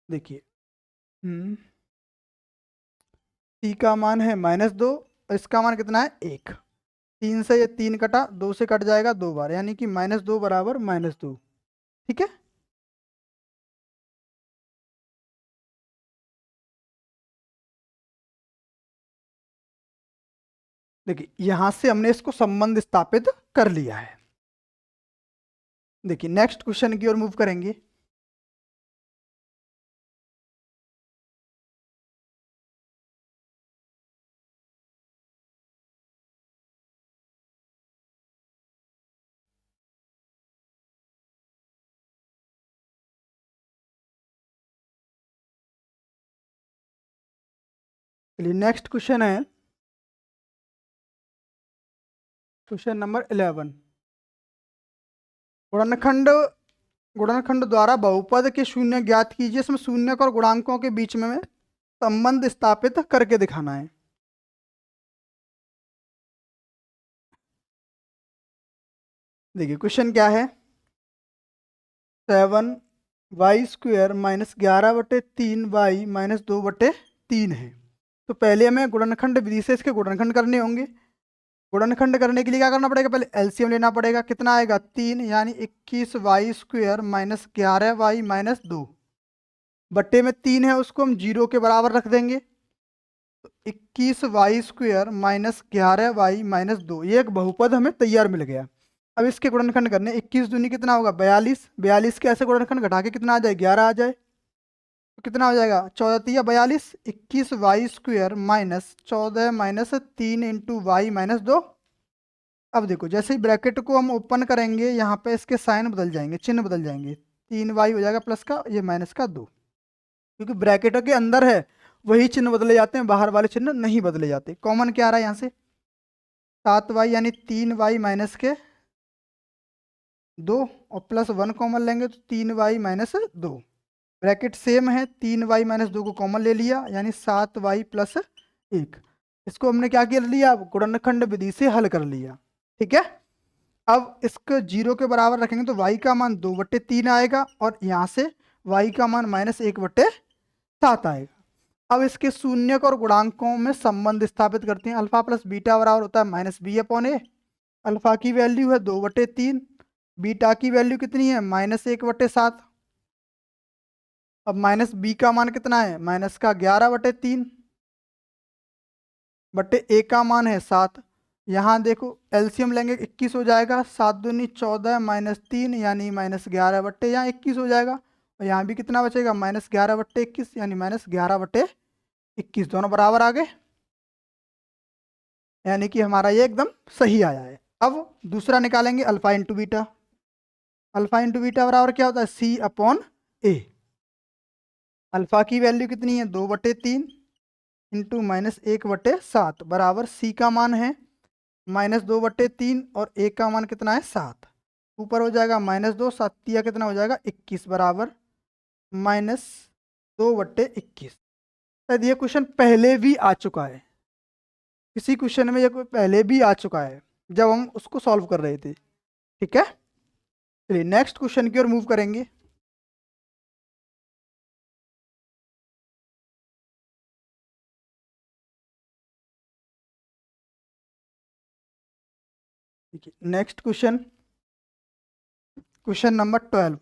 देखिए सी का मान है -2 और इसका मान कितना है, 1। 3 से ये 3 कटा, 2 से कट जाएगा 2 बार, यानी कि -2 बराबर -2। ठीक है, देखिए यहां से हमने इसको संबंध स्थापित कर लिया है। देखिए नेक्स्ट क्वेश्चन की ओर मूव करेंगे। चलिए नेक्स्ट क्वेश्चन है क्वेश्चन नंबर 11। गुणनखंड गुणनखंड द्वारा बहुपद के शून्य ज्ञात कीजिए। इसमें शून्य और गुणांकों के बीच में संबंध स्थापित करके दिखाना है। देखिए क्वेश्चन क्या है, 7y² -11/3y -2/3 है। तो पहले हमें गुणनखंड विधि से इसके गुणनखंड करने होंगे। गुणनखंड करने के लिए क्या करना पड़ेगा, पहले एलसीएम लेना पड़ेगा। कितना आएगा, 3, यानी 21y² -11y -2 बट्टे में 3 है, उसको हम 0 के बराबर रख देंगे। तो 21y² -11y -2 ये एक बहुपद हमें तैयार मिल गया। अब इसके गुणनखंड करने, 21 दूनी कितना होगा, 42। 42 के ऐसे गुणनखंड घटा के कितना आ जाए, 11 आ जाए। तो कितना हो जाएगा, 14×3 = 42। 21y² -14 -3 into y -2। अब देखो जैसे ही ब्रैकेट को हम ओपन करेंगे, यहाँ पे इसके साइन बदल जाएंगे, चिन्ह बदल जाएंगे। 3y हो जाएगा प्लस का, ये माइनस का 2, क्योंकि ब्रैकेटों के अंदर है वही चिन्ह बदले जाते हैं, बाहर वाले चिन्ह नहीं बदले जाते। कॉमन क्या आ रहा है यहाँ से, 7y यानी 3y माइनस के 2 और +1 कॉमन लेंगे तो 3y -2। ब्रैकेट सेम है, 3y -2 को कॉमन ले लिया, यानी 7y + 1। इसको हमने क्या कर लिया, गुणनखंड विधि से हल कर लिया। ठीक है, अब इसको 0 के बराबर रखेंगे तो y का मान 2/3 आएगा और यहाँ से y का मान -1/7 आएगा। अब इसके शून्यक और गुणांकों में संबंध स्थापित करते हैं। अल्फा प्लस बीटा बराबर होता है -b/a। अल्फा की वैल्यू है 2/3, बीटा की वैल्यू कितनी है, -1/7। अब -b का मान कितना है, -11/3 बटे a का मान है 7। यहाँ देखो एलसीएम लेंगे, 21 हो जाएगा। 7 दूनी 14 -3 यानी -11/, यहाँ 21 हो जाएगा। और यहाँ भी कितना बचेगा, -11/21 यानी -11/21। दोनों बराबर आ गए, यानी कि हमारा ये एकदम सही आया है। अब दूसरा निकालेंगे, alpha into beta. Alpha into beta बराबर क्या होता है, c/a। अल्फा की वैल्यू कितनी है, 2/3 इंटू -1/7 बराबर c का मान है -2/3 और a का मान कितना है, 7। ऊपर हो जाएगा -2, 7 तिया कितना हो जाएगा, 21 बराबर -2/21। शायद ये क्वेश्चन पहले भी आ चुका है, किसी क्वेश्चन में ये पहले भी आ चुका है जब हम उसको सॉल्व कर रहे थे। ठीक है, चलिए नेक्स्ट क्वेश्चन की ओर मूव करेंगे। Next question, question number 12।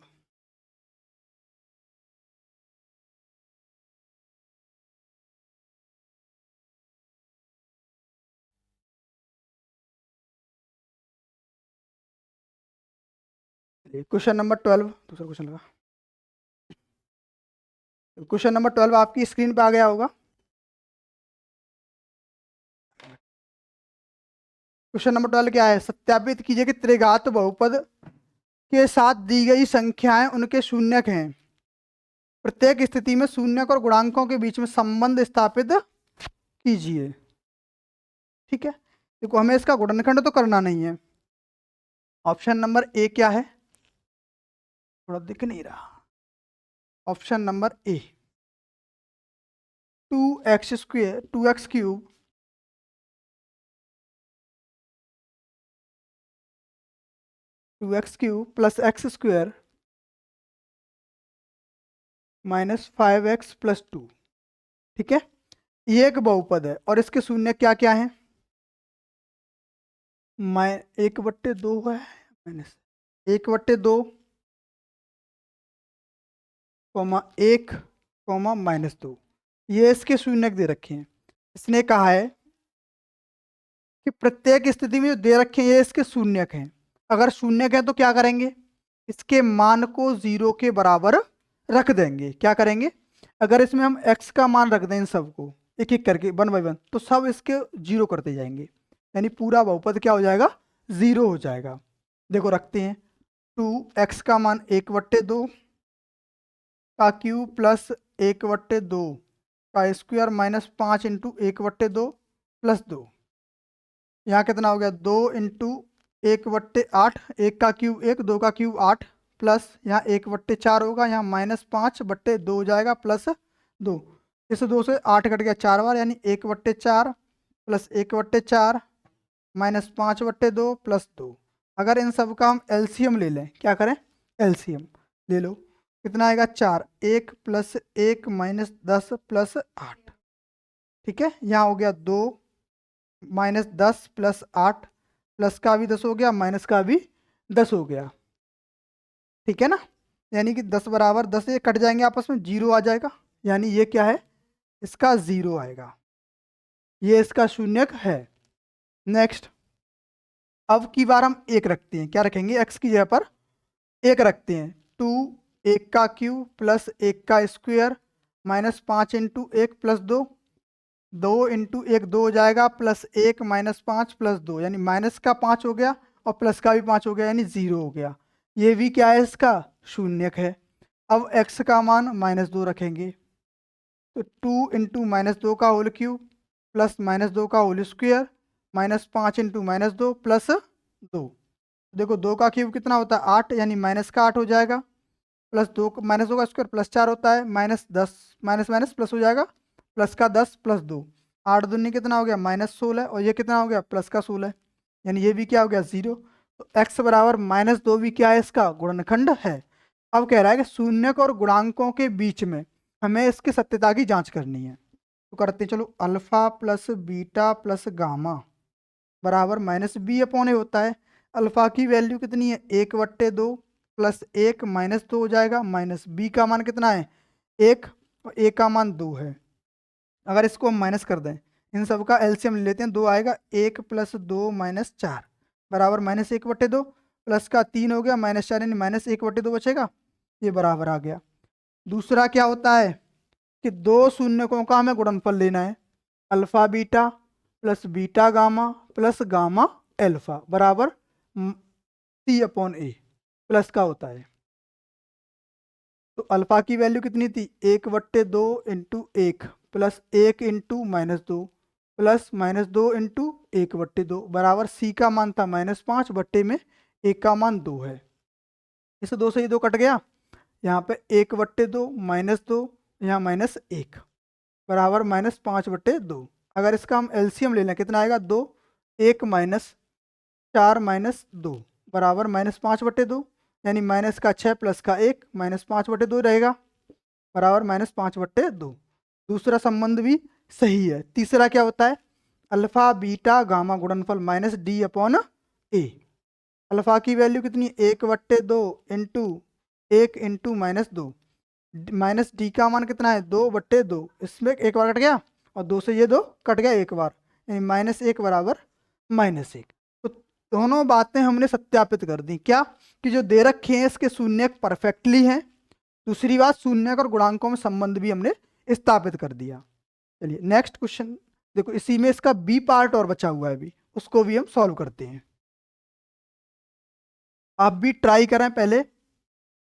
Question number 12, दूसरा क्वेश्चन लगा। क्वेश्चन नंबर 12 आपकी स्क्रीन पे आ गया होगा। क्वेश्चन नंबर 12 क्या है? सत्यापित कीजिए कि त्रिघात बहुपद के साथ दी गई संख्याएं उनके शून्यक हैं। प्रत्येक स्थिति में शून्यक और गुणांकों के बीच में संबंध स्थापित कीजिए। ठीक है, देखो हमें इसका गुणनखंड तो करना नहीं है। ऑप्शन नंबर ए क्या है? थोड़ा दिख नहीं रहा। Option number A 2x² 2x³ plus x² minus 5x+2। ठीक है, ये एक बहुपद है और इसके शून्य क्या क्या है? 1/2 है, माइनस 1/2, -1, -2। ये इसके शून्यक दे रखे हैं। इसने कहा है कि प्रत्येक स्थिति में जो दे रखे हैं ये इसके शून्यक हैं। अगर शून्यक है तो क्या करेंगे? इसके मान को 0 के बराबर रख देंगे। क्या करेंगे? अगर इसमें हम x का मान रख दें इन सबको एक एक करके 1 बाय 1, तो सब इसके 0 करते जाएंगे, यानी पूरा बहुपद क्या हो जाएगा? 0 हो जाएगा। देखो रखते हैं, 2x का मान 1/2 का क्यूब प्लस 1/2 का स्क्वायर माइनस 5 इंटू 1/2 प्लस 2। यहाँ कितना हो गया? 2 इंटू 1/8, 1 का क्यूब 1, 2 का क्यूब 8, प्लस यहाँ 1/4 होगा, यहाँ -5/2 हो जाएगा प्लस 2। इस 2 से 8 कट गया 4 बार, यानी 1/4 प्लस 1/4 माइनस 5/2 प्लस 2। अगर इन सब का हम एलसीएम ले लें, क्या करें? एलसीएम ले लो, कितना आएगा? 4, 1 + 1 -10 प्लस 8। ठीक है, यहाँ हो गया 2 -10 प्लस 8, प्लस का भी 10 हो गया, माइनस का भी 10 हो गया। ठीक है ना, यानी कि 10 बराबर 10 ये कट जाएंगे आपस में, 0 आ जाएगा, यानी ये क्या है? इसका 0 आएगा, ये इसका शून्यक है। नेक्स्ट, अब की बार हम 1 रखते हैं। क्या रखेंगे? x की जगह पर 1 रखते हैं। 2 1 का क्यूब प्लस 1 का square minus 5 into 1 plus 2, 2 into 1 2 हो जाएगा, प्लस 1 माइनस 5 प्लस 2, यानी माइनस का 5 हो गया और प्लस का भी 5 हो गया, यानी 0 हो गया। ये भी क्या है? इसका शून्यक है। अब x का मान -2 रखेंगे, तो 2 इंटू -2 का होल क्यूब प्लस -2 का whole square minus 5 into -2 plus 2। देखो 2 का क्यूब कितना होता है? 8, यानी माइनस का 8 हो जाएगा, प्लस 2 -2 का स्क्वायर प्लस 4 होता है, -10 माइनस माइनस प्लस हो जाएगा, प्लस का 10 प्लस 2, 8 दूनी कितना हो गया? -16, और ये कितना हो गया? प्लस का 16, यानी ये भी क्या हो गया? 0। तो x बराबर -2 भी क्या है? इसका गुणनखंड है। अब कह रहा है कि शून्यक और गुणांकों के बीच में हमें इसकी सत्यता की जांच करनी है। तो करते हैं, चलो, alpha plus beta plus gamma बराबर -b/a होता है। अल्फा की वैल्यू कितनी है? 1/2 प्लस 1 -2 हो जाएगा, माइनस b का मान कितना है? 1, और a का मान 2 है। अगर इसको हम माइनस कर दें, इन सब का एलसीएम ले लेते हैं, 2 आएगा, 1 + 2 - 4 बराबर -1/2, प्लस का 3 हो गया, -4, यानी -1/2 बचेगा, ये बराबर आ गया। दूसरा क्या होता है कि 2 शून्यकों का हमें गुणनफल लेना है। Alpha beta plus beta gamma plus gamma alpha बराबर c/a प्लस का होता है। तो अल्फा की वैल्यु कितनी थी? 1/2 into 1 plus 1 into -2 plus -2 into 1/2 बराबर c का मान था -5 बट्टे में 1 का मान 2 है। इस 2 से ये 2 कट गया, यहाँ पे 1/2 -2, यहाँ -1 बराबर -5/2। अगर इसका हम एलसीएम ले लें, कितना आएगा? 2, 1 - 4 - 2 बराबर -5/2, यानी माइनस का 6 प्लस का 1 -5/2 रहेगा, बराबर -5/2। दूसरा संबंध भी सही है। तीसरा क्या होता है? अल्फा बीटा गामा गुणनफल -d/a। अल्फा की वैल्यू कितनी? 1/2 इंटू 1 इंटू -2, माइनस डी का मान कितना है? 2/2, इसमें एक बार कट गया और 2 से ये 2 कट गया एक बार, यानी -1 बराबर -1। तो दोनों बातें हमने सत्यापित कर दी। क्या? कि जो दे रखे हैं इसके शून्यक परफेक्टली हैं। दूसरी बात, शून्यक और गुणांकों में संबंध भी हमने स्थापित कर दिया। चलिए नेक्स्ट क्वेश्चन देखो, इसी में इसका बी पार्ट और बचा हुआ है अभी, उसको भी हम सॉल्व करते हैं। आप भी ट्राई करें, पहले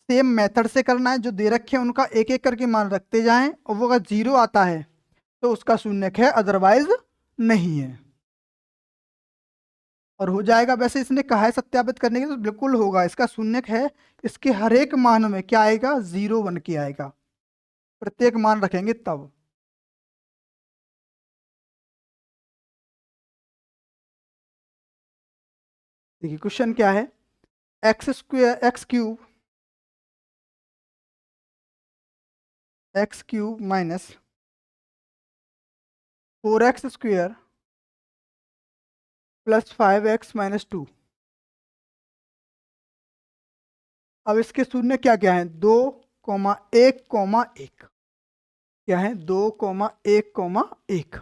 सेम मेथड से करना है। जो दे रखे हैं उनका एक एक करके मान रखते जाएं, और वो अगर 0 आता है तो उसका शून्यक है, अदरवाइज नहीं है, और हो जाएगा। वैसे इसने कहा है सत्यापित करने के लिए, तो बिल्कुल होगा। इसका शून्यक है, इसके हर एक मान में क्या आएगा? 0 1 के आएगा। प्रत्येक मान रखेंगे तब। देखिए क्वेश्चन क्या है, x square x cube minus 4x² plus 5x minus 2। अब इसके शून्य क्या क्या है? 2,1,1 क्या है? 2,1,1।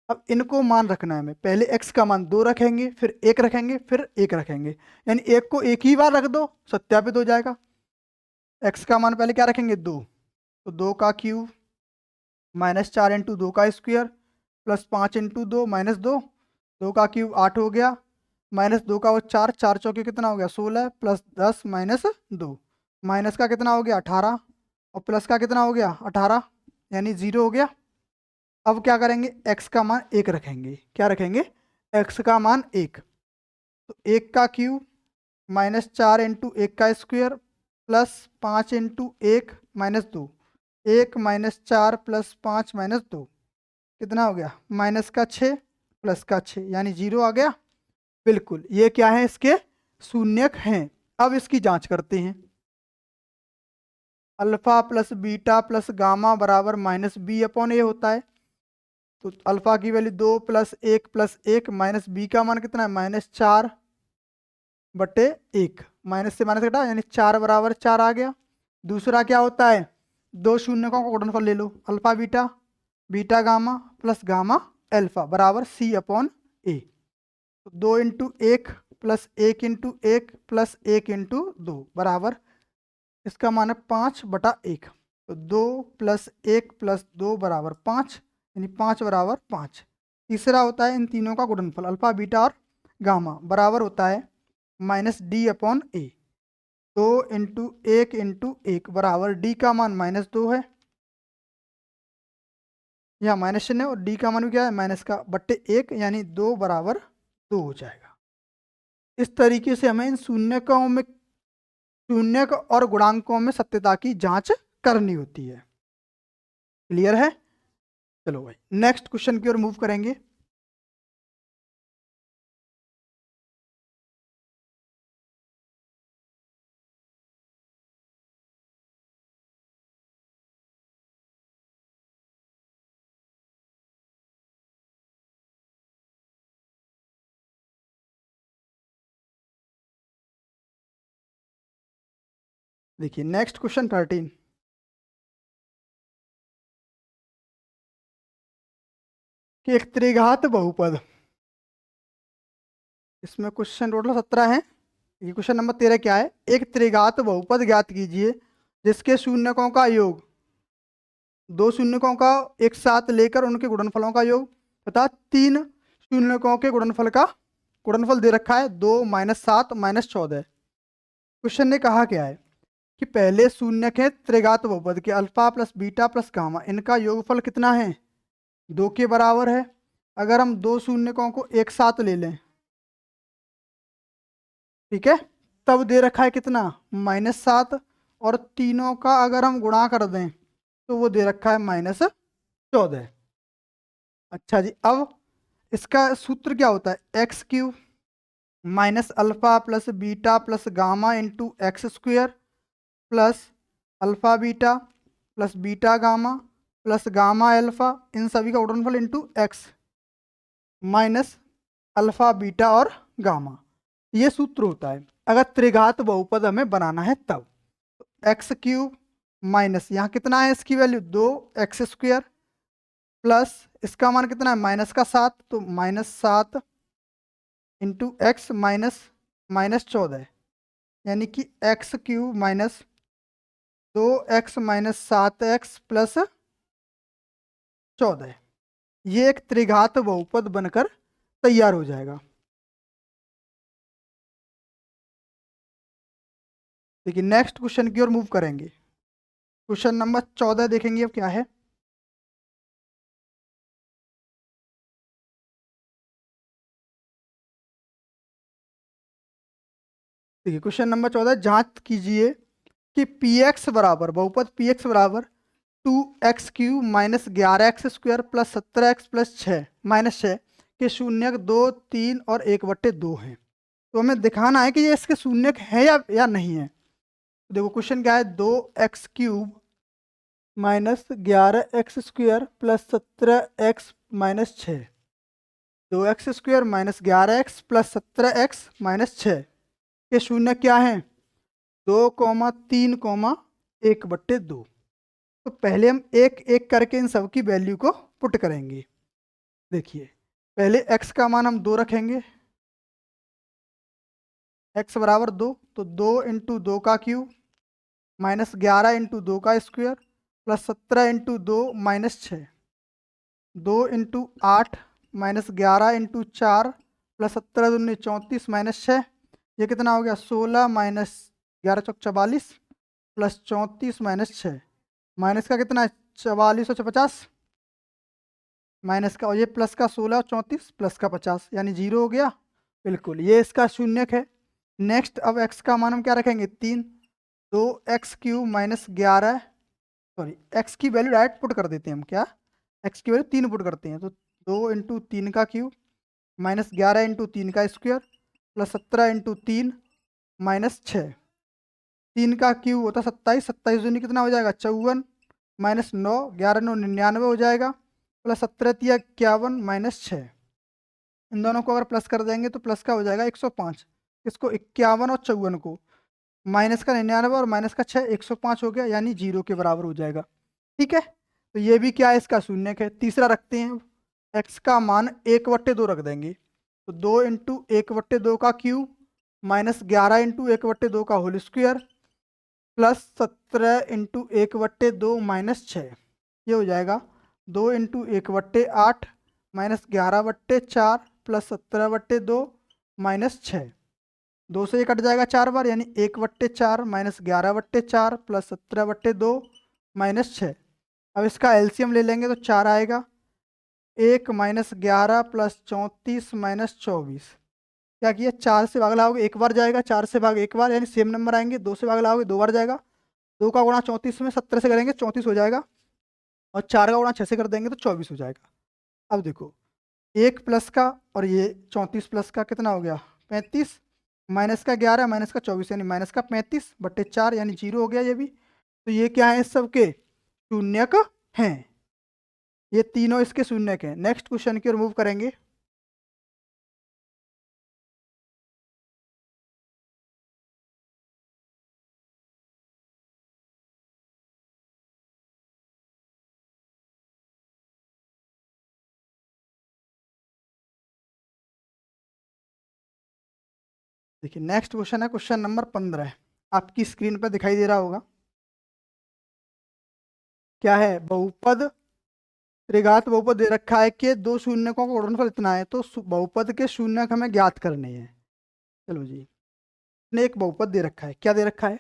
अब इनको मान रखना है हमें। पहले x का मान 2 रखेंगे, फिर 1 रखेंगे, फिर 1 रखेंगे, यानी 1 को एक ही बार रख दो, सत्यापित हो जाएगा। x का मान पहले क्या रखेंगे? 2, तो 2 का क्यूब माइनस 4 इंटू 2 का स्क्वायर प्लस 5 इंटू 2 माइनस 2, 2 का क्यूब 8 हो गया, माइनस 2 का वो 4, 4 चौके कितना हो गया? 16 प्लस 10 माइनस 2, माइनस का कितना हो गया? 18, और प्लस का कितना हो गया? 18, यानी 0 हो गया। अब क्या करेंगे? x का मान 1 रखेंगे। क्या रखेंगे? x का मान 1, तो 1 का क्यूब माइनस 4 इंटू 1 का square plus 5 into 1 minus 2, 1 minus 4 plus 5 minus 2 कितना हो गया? माइनस का 6 प्लस का 6, यानी 0 आ गया। बिल्कुल, ये क्या है? इसके शून्यक हैं। अब इसकी जांच करते हैं। Alpha plus beta plus gamma बराबर माइनस बी अपॉन ए होता है। तो अल्फा की वैल्यू 2 प्लस 1 माइनस बी का मान कितना है? माइनस 4 बटे 1, माइनस से माइनस घटा, यानी 4 बराबर 4 आ गया। दूसरा क्या होता है? दो शून्यकों का गुणनफल ले लो, alpha beta, beta gamma plus gamma alpha बराबर सी अपॉन ए। तो 2 into 1 plus 1 into 1 plus 1 into 2 बराबर, इसका मान है 5/1। तो 2 प्लस 1 प्लस 2 बराबर 5, यानी 5 बराबर 5। तीसरा होता है इन तीनों का गुणनफल, अल्फा बीटा और गामा बराबर होता है माइनस डी अपॉन ए। 2 इंटू 1 बराबर डी का मान माइनस 2 है, यहाँ माइनस चिन्ह है, और डी का मान भी क्या है? माइनस का बट्टे 1, यानी 2 बराबर 2 हो जाएगा। इस तरीके से हमें इन शून्यकों में, शून्यक और गुणांकों में सत्यता की जांच करनी होती है। क्लियर है? चलो भाई नेक्स्ट क्वेश्चन की ओर मूव करेंगे। देखिए नेक्स्ट क्वेश्चन 13, कि एक त्रिघात बहुपद, इसमें क्वेश्चन टोटल 17 है। ये क्वेश्चन नंबर 13 क्या है? एक त्रिघात बहुपद ज्ञात कीजिए जिसके शून्यकों का योग, दो शून्यकों का एक साथ लेकर उनके गुणनफलों का योग तथा तीन शून्यकों के गुणनफल का गुणनफल दे रखा है 2 माइनस 7 माइनस 14। क्वेश्चन ने कहा क्या है कि पहले शून्यक है त्रिघात बहुपद के alpha plus beta plus gamma, इनका योगफल कितना है? 2 के बराबर है। अगर हम दो शून्यकों को एक साथ ले लें, ठीक है, तब दे रखा है कितना? माइनस 7, और तीनों का अगर हम गुणा कर दें तो वो दे रखा है माइनस 14। अच्छा जी, अब इसका सूत्र क्या होता है? X cube minus alpha plus beta plus gamma into x square plus alpha beta plus beta gamma plus gamma alpha, इन सभी का गुणनफल into x minus alpha beta और गामा। ये सूत्र होता है अगर त्रिघात बहुपद हमें बनाना है तब। एक्स क्यूब माइनस यहाँ कितना है? इसकी वैल्यू 2x² प्लस इसका मान कितना है? माइनस का 7, तो minus 7 into x minus minus 14, यानी कि x cube minus 2x minus 7x plus 14, ये एक त्रिघात बहुपद बनकर तैयार हो जाएगा। देखिए नेक्स्ट क्वेश्चन की ओर मूव करेंगे। क्वेश्चन नंबर 14 देखेंगे अब क्या है। देखिए क्वेश्चन नंबर 14, जांच कीजिए कि पी एक्स बराबर, बहुपद पी एक्स बराबर 2x³ minus 11x² plus 17x plus 6 minus 6 के शून्यक 2, 3 और 1/2 हैं। तो हमें दिखाना है कि ये इसके शून्यक है या नहीं है। तो देखो क्वेश्चन क्या है, 2x³ minus 11x² plus 17x minus 6, 2x² minus 11x plus 17x minus 6 के शून्य क्या है, 2, 3, 1/2। तो पहले हम एक एक करके इन सब की वैल्यू को पुट करेंगे। देखिए पहले x का मान हम 2 रखेंगे, x बराबर 2, तो 2 इंटू 2 का क्यूब माइनस 11 इंटू 2 का square plus 17 into 2 minus 6, 2 into 8 minus 11 into 4 plus 17 दूनी 34 माइनस 6, ये कितना हो गया 16 माइनस 11 चौक 44 प्लस 34 माइनस 6, माइनस का कितना है 44 और 50 माइनस का, और ये प्लस का 16 और 34 प्लस का 50, यानी 0 हो गया। बिल्कुल ये इसका शून्यक है। नेक्स्ट अब x का मान हम क्या रखेंगे 3, 2x³ माइनस 11, सॉरी x की वैल्यू डायरेक्ट पुट कर देते हैं हम, क्या x की वैल्यू 3 पुट करते हैं, तो 2 इंटू 3 का क्यूब माइनस 11 इंटू 3 का स्क्वायर प्लस 17 इंटू 3 माइनस 6, 3 का क्यूब होता 27, 27 दूनी कितना हो जाएगा 54 माइनस 9, 11 9 99 हो जाएगा प्लस 17 तिया 51 माइनस 6, इन दोनों को अगर प्लस कर देंगे तो प्लस का हो जाएगा 105, इसको 51 और 54 को माइनस का 99 और माइनस का 6, 105 हो गया, यानी 0 के बराबर हो जाएगा। ठीक है, तो ये भी क्या है इसका शून्यक है। तीसरा रखते हैं, x का मान 1/2 रख देंगे, तो 2 इंटू 1/2 का क्यूब माइनस 11 इंटू 1/2 का whole square plus 17 into 1/2 minus 6, ये हो जाएगा 2 इंटू 1/8 माइनस 11/4 प्लस 17/2 माइनस 6, 2 से ये कट जाएगा 4 बार, यानी 1/4 माइनस 11/4 प्लस 17/2 माइनस 6। अब इसका एलसीएम ले लेंगे तो 4 आएगा, 1 माइनस 11 प्लस 34 माइनस 24, क्या किया 4 से भाग लाओगे एक बार जाएगा, 4 से भाग एक बार, यानी सेम नंबर आएंगे। 2 से भाग लाओगे 2 बार जाएगा, 2 का गुणा 34 में 17 से करेंगे 34 हो जाएगा, और 4 का गुणा 6 से कर देंगे तो 24 हो जाएगा। अब देखो 1 प्लस का और ये 34 प्लस का कितना हो गया 35, माइनस का 11 माइनस का 24 यानी माइनस का 35/4, यानी 0 हो गया ये भी। तो ये क्या है, इस सबके शून्यक हैं, ये तीनों इसके शून्यक हैं। नेक्स्ट क्वेश्चन की ओर मूव करेंगे। देखिए नेक्स्ट क्वेश्चन है क्वेश्चन नंबर 15, आपकी स्क्रीन पर दिखाई दे रहा होगा। क्या है, बहुपद त्रिघात बहुपद दे रखा है कि दो शून्यकों का गुणनफल इतना है, तो बहुपद के शून्यक हमें ज्ञात करने हैं। चलो जी, ने एक बहुपद दे रखा है, क्या दे रखा है,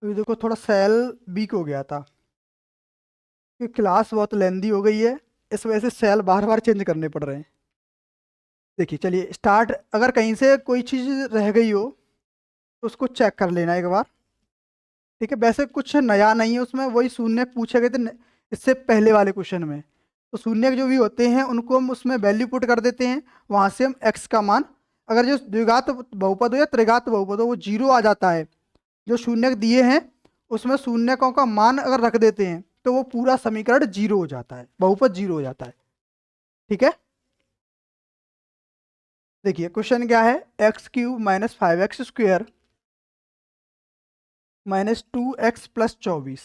अभी देखो थोड़ा सेल वीक हो गया था कि क्लास बहुत लेंदी हो गई है, इस वजह से सेल बार बार चेंज करने पड़ रहे हैं। देखिए चलिए स्टार्ट, अगर कहीं से कोई चीज़ रह गई हो तो उसको चेक कर लेना एक बार। ठीक है, वैसे कुछ नया नहीं है उसमें, वही शून्य पूछे गए थे इससे पहले वाले क्वेश्चन में। तो शून्य जो भी होते हैं उनको हम उसमें वैल्यू पुट कर देते हैं, वहां से हम एक्स का मान, अगर जो द्विघात बहुपद हो या त्रिघात बहुपद हो वो जीरो आ जाता है। जो शून्य दिए हैं उसमें शून्यकों का मान अगर रख देते हैं तो वो पूरा समीकरण जीरो हो जाता है, बहुपद जीरो हो जाता है। ठीक है, देखिए क्वेश्चन क्या है, x³ minus 5x² minus 2x+24।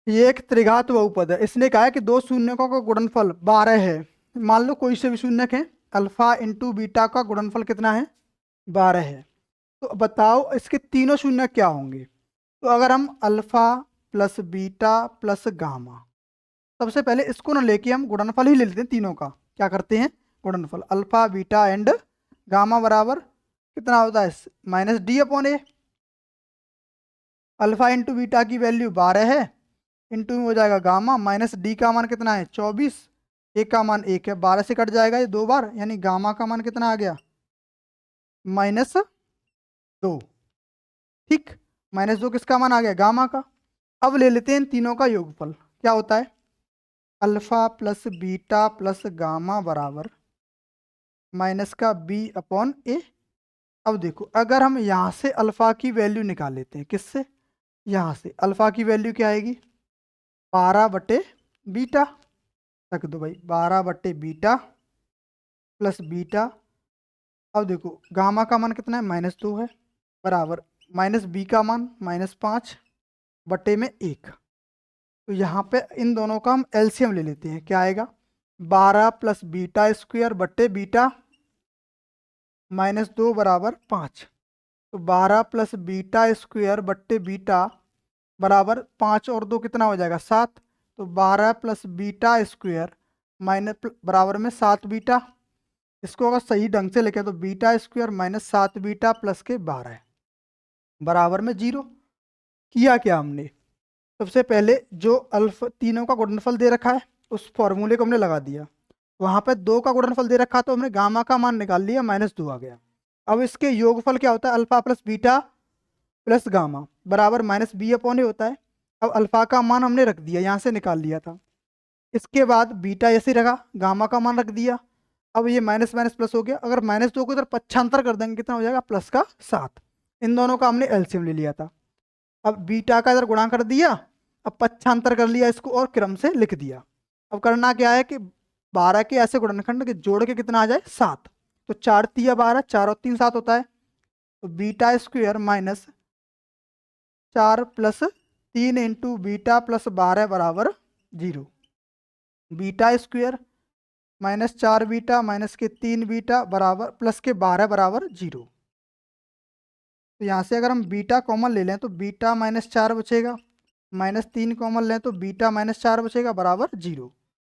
ये एक त्रिघात बहुपद है। इसने कहा है कि दो शून्यकों का गुणनफल 12 है। मान लो कोई से भी शून्यक है, अल्फा इंटू बीटा का गुणनफल कितना है, 12 है। तो बताओ इसके तीनों शून्य क्या होंगे। तो अगर हम alpha plus beta plus gamma, सबसे पहले इसको ना लेके हम गुणनफल ही ले लेते हैं तीनों का। क्या करते हैं, गुणनफल अल्फा बीटा एंड गामा बराबर कितना होता है, -d/a। अल्फा इंटू बीटा की वैल्यू 12 है, इंटू में हो जाएगा गामा, माइनस डी का मान कितना है 24, ए का मान 1 है, 12 से कट जाएगा ये 2 बार, यानी गामा का मान कितना आ गया, -2। ठीक, -2 किसका मान आ गया, गामा का। अब ले लेते हैं इन तीनों का योगफल, क्या होता है, alpha plus beta plus gamma बराबर माइनस का b/a। अब देखो अगर हम यहाँ से अल्फा की वैल्यू निकाल लेते हैं, किससे, यहाँ से अल्फा की वैल्यू क्या आएगी, 12/बीटा, रख दो भाई 12/बीटा प्लस बीटा। अब देखो गामा का मान कितना है, -2 है, बराबर माइनस बी का मान -5/1। तो यहाँ पे इन दोनों का हम एलसीएम ले लेते हैं, क्या आएगा, 12 प्लस बीटा स्क्वायर बट्टे बीटा -2 बराबर 5। तो 12 प्लस बीटा स्क्वायर बट्टे बीटा बराबर 5 और 2 कितना हो जाएगा, 7। तो 12 प्लस बीटा स्क्वायर माइनस बराबर में 7 बीटा। इसको अगर सही ढंग से लिखे तो beta square minus 7 beta plus के 12 बराबर में 0। किया क्या हमने, सबसे पहले जो अल्फा तीनों का गुणनफल दे रखा है उस फॉर्मूले को हमने लगा दिया, वहां पे 2 का गुणनफल दे रखा तो हमने गामा का मान निकाल लिया, -2 आ गया। अब इसके योगफल क्या होता है, alpha plus beta plus gamma बराबर -b/a होता है। अब अल्फा का मान हमने रख दिया, यहाँ से निकाल लिया था। इसके बाद बीटा ऐसे रखा, गामा का मान रख दिया। अब ये माइनस माइनस प्लस हो गया, अगर -2 को इधर पक्षांतर कर देंगे कितना हो जाएगा, +7। इन दोनों का हमने एलसीएम ले लिया था। अब बीटा का इधर गुणा कर दिया, अब पक्षांतर कर लिया इसको और क्रम से लिख दिया। अब करना क्या है कि 12 के ऐसे गुणनखंड के जोड़ के कितना आ जाए, 7। तो 4 तिया 12, 4 और 3 7 होता है। तो beta square minus 4 plus 3 into beta plus 12 बराबर 0। बीटा स्क्वायर -4 बीटा माइनस के 3 बीटा बराबर प्लस के 12 बराबर 0। तो यहाँ से अगर हम बीटा कॉमन ले लें तो बीटा -4 बचेगा, -3 कॉमन लें तो बीटा -4 बचेगा बराबर 0।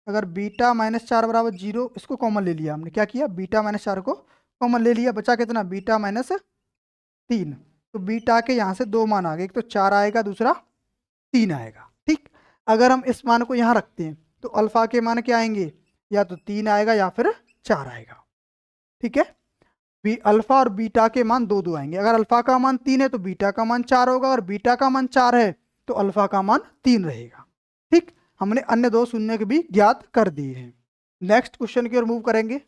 अगर बीटा -4 बराबर 0 इसको कॉमन ले लिया हमने, क्या किया, बीटा -4 को कॉमन ले लिया, बचा कितना, बीटा -3। तो बीटा के यहाँ से 2 मान आ गए, एक तो 4 आएगा दूसरा 3 आएगा। ठीक, अगर हम इस मान को यहाँ रखते हैं तो अल्फा के मान क्या आएंगे, या तो 3 आएगा या फिर 4 आएगा। ठीक है, अल्फा और बीटा के मान 2 आएंगे। अगर अल्फा का मान 3 है तो बीटा का मान 4 होगा, और बीटा का मान 4 है तो अल्फा का मान 3 रहेगा। ठीक, हमने अन्य 2 शून्य के भी ज्ञात कर दिए हैं। नेक्स्ट क्वेश्चन की ओर मूव करेंगे।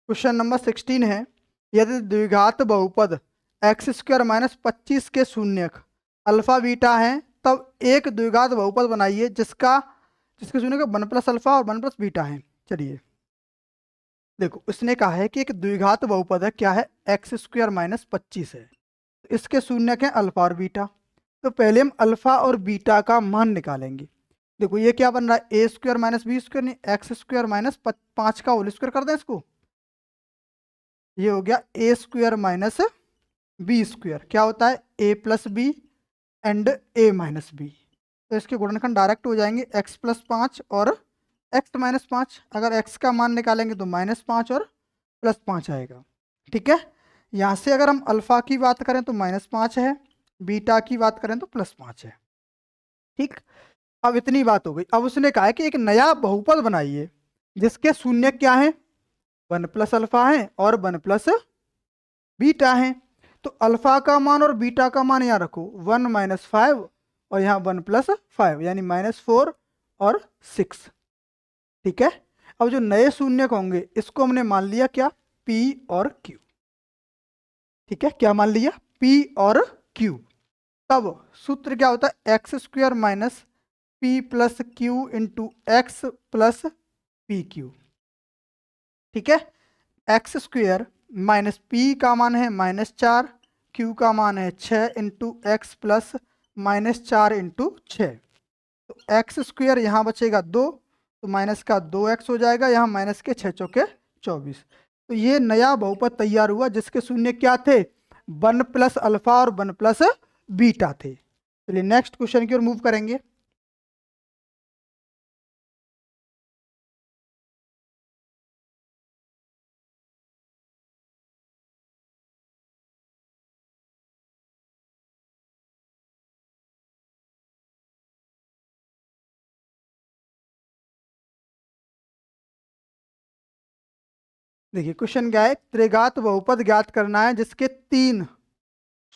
क्वेश्चन नंबर 16 है, यदि द्विघात बहुपद x² माइनस 25 के शून्यक अल्फा बीटा है तब एक द्विघात बहुपद बनाइए जिसके शून्यक 1 प्लस अल्फा और 1 प्लस बीटा है। चलिए देखो उसने कहा है कि एक द्विघात बहुपद है, क्या है, एक्स स्क्वायर माइनस 25 है। तो इसके शून्यक हैं अल्फा और बीटा। तो पहले हम अल्फा और बीटा का मान निकालेंगे। देखो ये क्या बन रहा है, ए स्क्वायर माइनस बी स्क्वायर, नहीं एक्स स्क्वायर माइनस 5 का होल स्क्वायर कर दें इसको। ये हो गया a square minus b square, क्या होता है a plus b and a minus b. तो इसके गुणनखंड डायरेक्ट हो जाएंगे, एक्स प्लस 5 और एक्स माइनस 5। अगर एक्स का मान निकालेंगे तो -5 और +5 आएगा। ठीक है, यहाँ से अगर हम अल्फा की बात करें तो -5 है, बीटा की बात करें तो +5 है। ठीक, अब इतनी बात हो गई। अब उसने कहा है कि एक नया बहुपद बनाइए जिसके शून्य क्या है, 1 प्लस अल्फा है और 1 प्लस बीटा है। तो अल्फा का मान और बीटा का मान यहाँ रखो, 1 माइनस 5 और यहाँ 1 प्लस 5 यानी -4 और 6। ठीक है, अब जो नए शून्यक होंगे इसको हमने मान लिया क्या, P और Q। ठीक है, क्या मान लिया, P और Q। तब सूत्र क्या होता है, x square minus P plus Q into x plus P Q. ठीक है, एक्स स्क्वायर माइनस पी का मान है -4, क्यू का मान है 6 इंटू एक्स प्लस -4 इंटू 6। तो एक्स स्क्वायर यहाँ बचेगा 2, तो माइनस का 2x हो जाएगा, यहाँ माइनस के 6 चौके 24। तो ये नया बहुपद तैयार हुआ जिसके शून्य क्या थे, 1 प्लस अल्फा और 1 प्लस बीटा थे। चलिए नेक्स्ट क्वेश्चन की ओर मूव करेंगे। देखिए क्वेश्चन क्या है, त्रिघात बहुपद ज्ञात करना है जिसके 3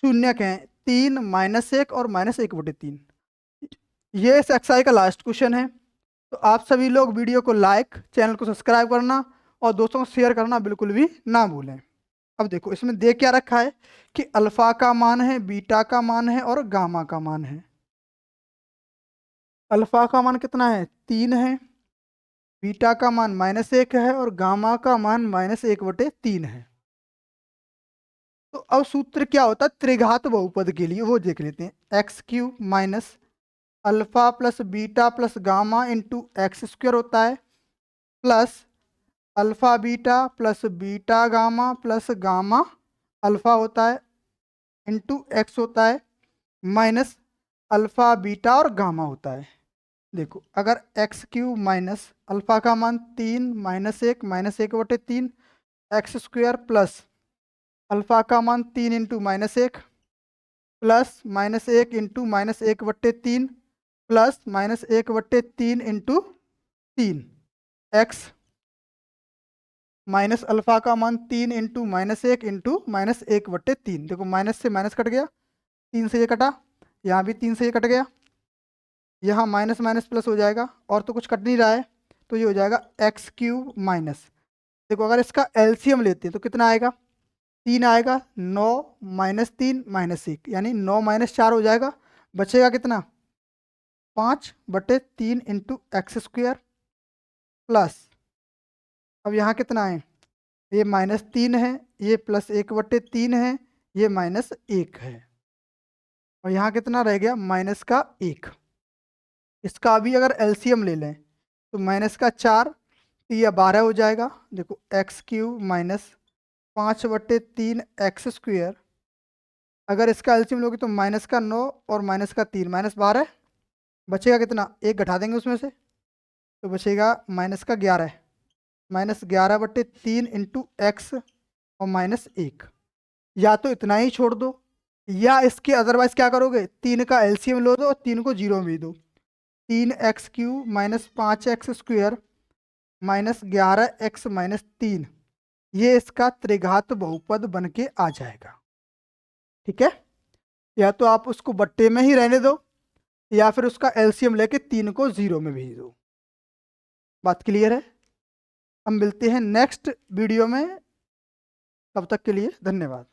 शून्यक हैं, 3 -1 और -1/3। ये इस एक्सरसाइज का लास्ट क्वेश्चन है। तो आप सभी लोग वीडियो को लाइक, चैनल को सब्सक्राइब करना और दोस्तों को शेयर करना बिल्कुल भी ना भूलें। अब देखो इसमें दे क्या रखा है कि अल्फा का मान है, बीटा का मान है और गामा का मान है। अल्फा का मान कितना है, 3 है, बीटा का मान -1 है और गामा का मान -1/3 है। तो अब सूत्र क्या होता है त्रिघात बहुपद के लिए, वो देख लेते हैं। x³ minus alpha plus beta plus gamma into x square होता है, plus alpha beta plus beta gamma plus gamma alpha होता है, इंटू एक्स होता है, माइनस अल्फा बीटा और गामा होता है। देखो अगर x³ माइनस अल्फा का मान 3 -1 -1/3 एक्स स्क्वायर प्लस अल्फा का मान 3 into -1 plus -1 into -1/3 plus -1/3 into 3 x minus alpha का मान 3 इंटू -1 इंटू -1/3। देखो माइनस से माइनस कट गया, 3 से ये कटा, यहाँ भी 3 से ये कट गया, यहाँ माइनस माइनस प्लस हो जाएगा और तो कुछ कट नहीं रहा है, तो ये हो जाएगा x³ माइनस। देखो अगर इसका एलसीएम लेते हैं तो कितना आएगा, 3 आएगा, 9 -3 -1 यानी 9 -4 हो जाएगा, बचेगा कितना 5/3 इंटू एक्स स्क्वायर प्लस, अब यहाँ कितना है, ये -3 है, ये +1/3 है, ये -1 है और यहाँ कितना रह गया माइनस का 1। इसका भी अगर एलसीएम ले लें तो माइनस का 4 तो ये 12 हो जाएगा। देखो x³ माइनस 5/3 एक्स स्क्वायर, अगर इसका एलसीएम लोगे तो माइनस का 9 और माइनस का 3 -12, बचेगा कितना, एक घटा देंगे उसमें से तो बचेगा माइनस का 11, -11/3 इंटू एक्स और -1। या तो इतना ही छोड़ दो या इसके अदरवाइज क्या करोगे, 3 का एलसीएम लो दो और 3 को 0 में दो, 3x³ minus 5x square minus 11x minus 3, ये इसका त्रिघात बहुपद बन के आ जाएगा। ठीक है, या तो आप उसको बट्टे में ही रहने दो या फिर उसका एलसीएम लेके 3 को 0 में भेज दो। बात क्लियर है, हम मिलते हैं नेक्स्ट वीडियो में, तब तक के लिए धन्यवाद।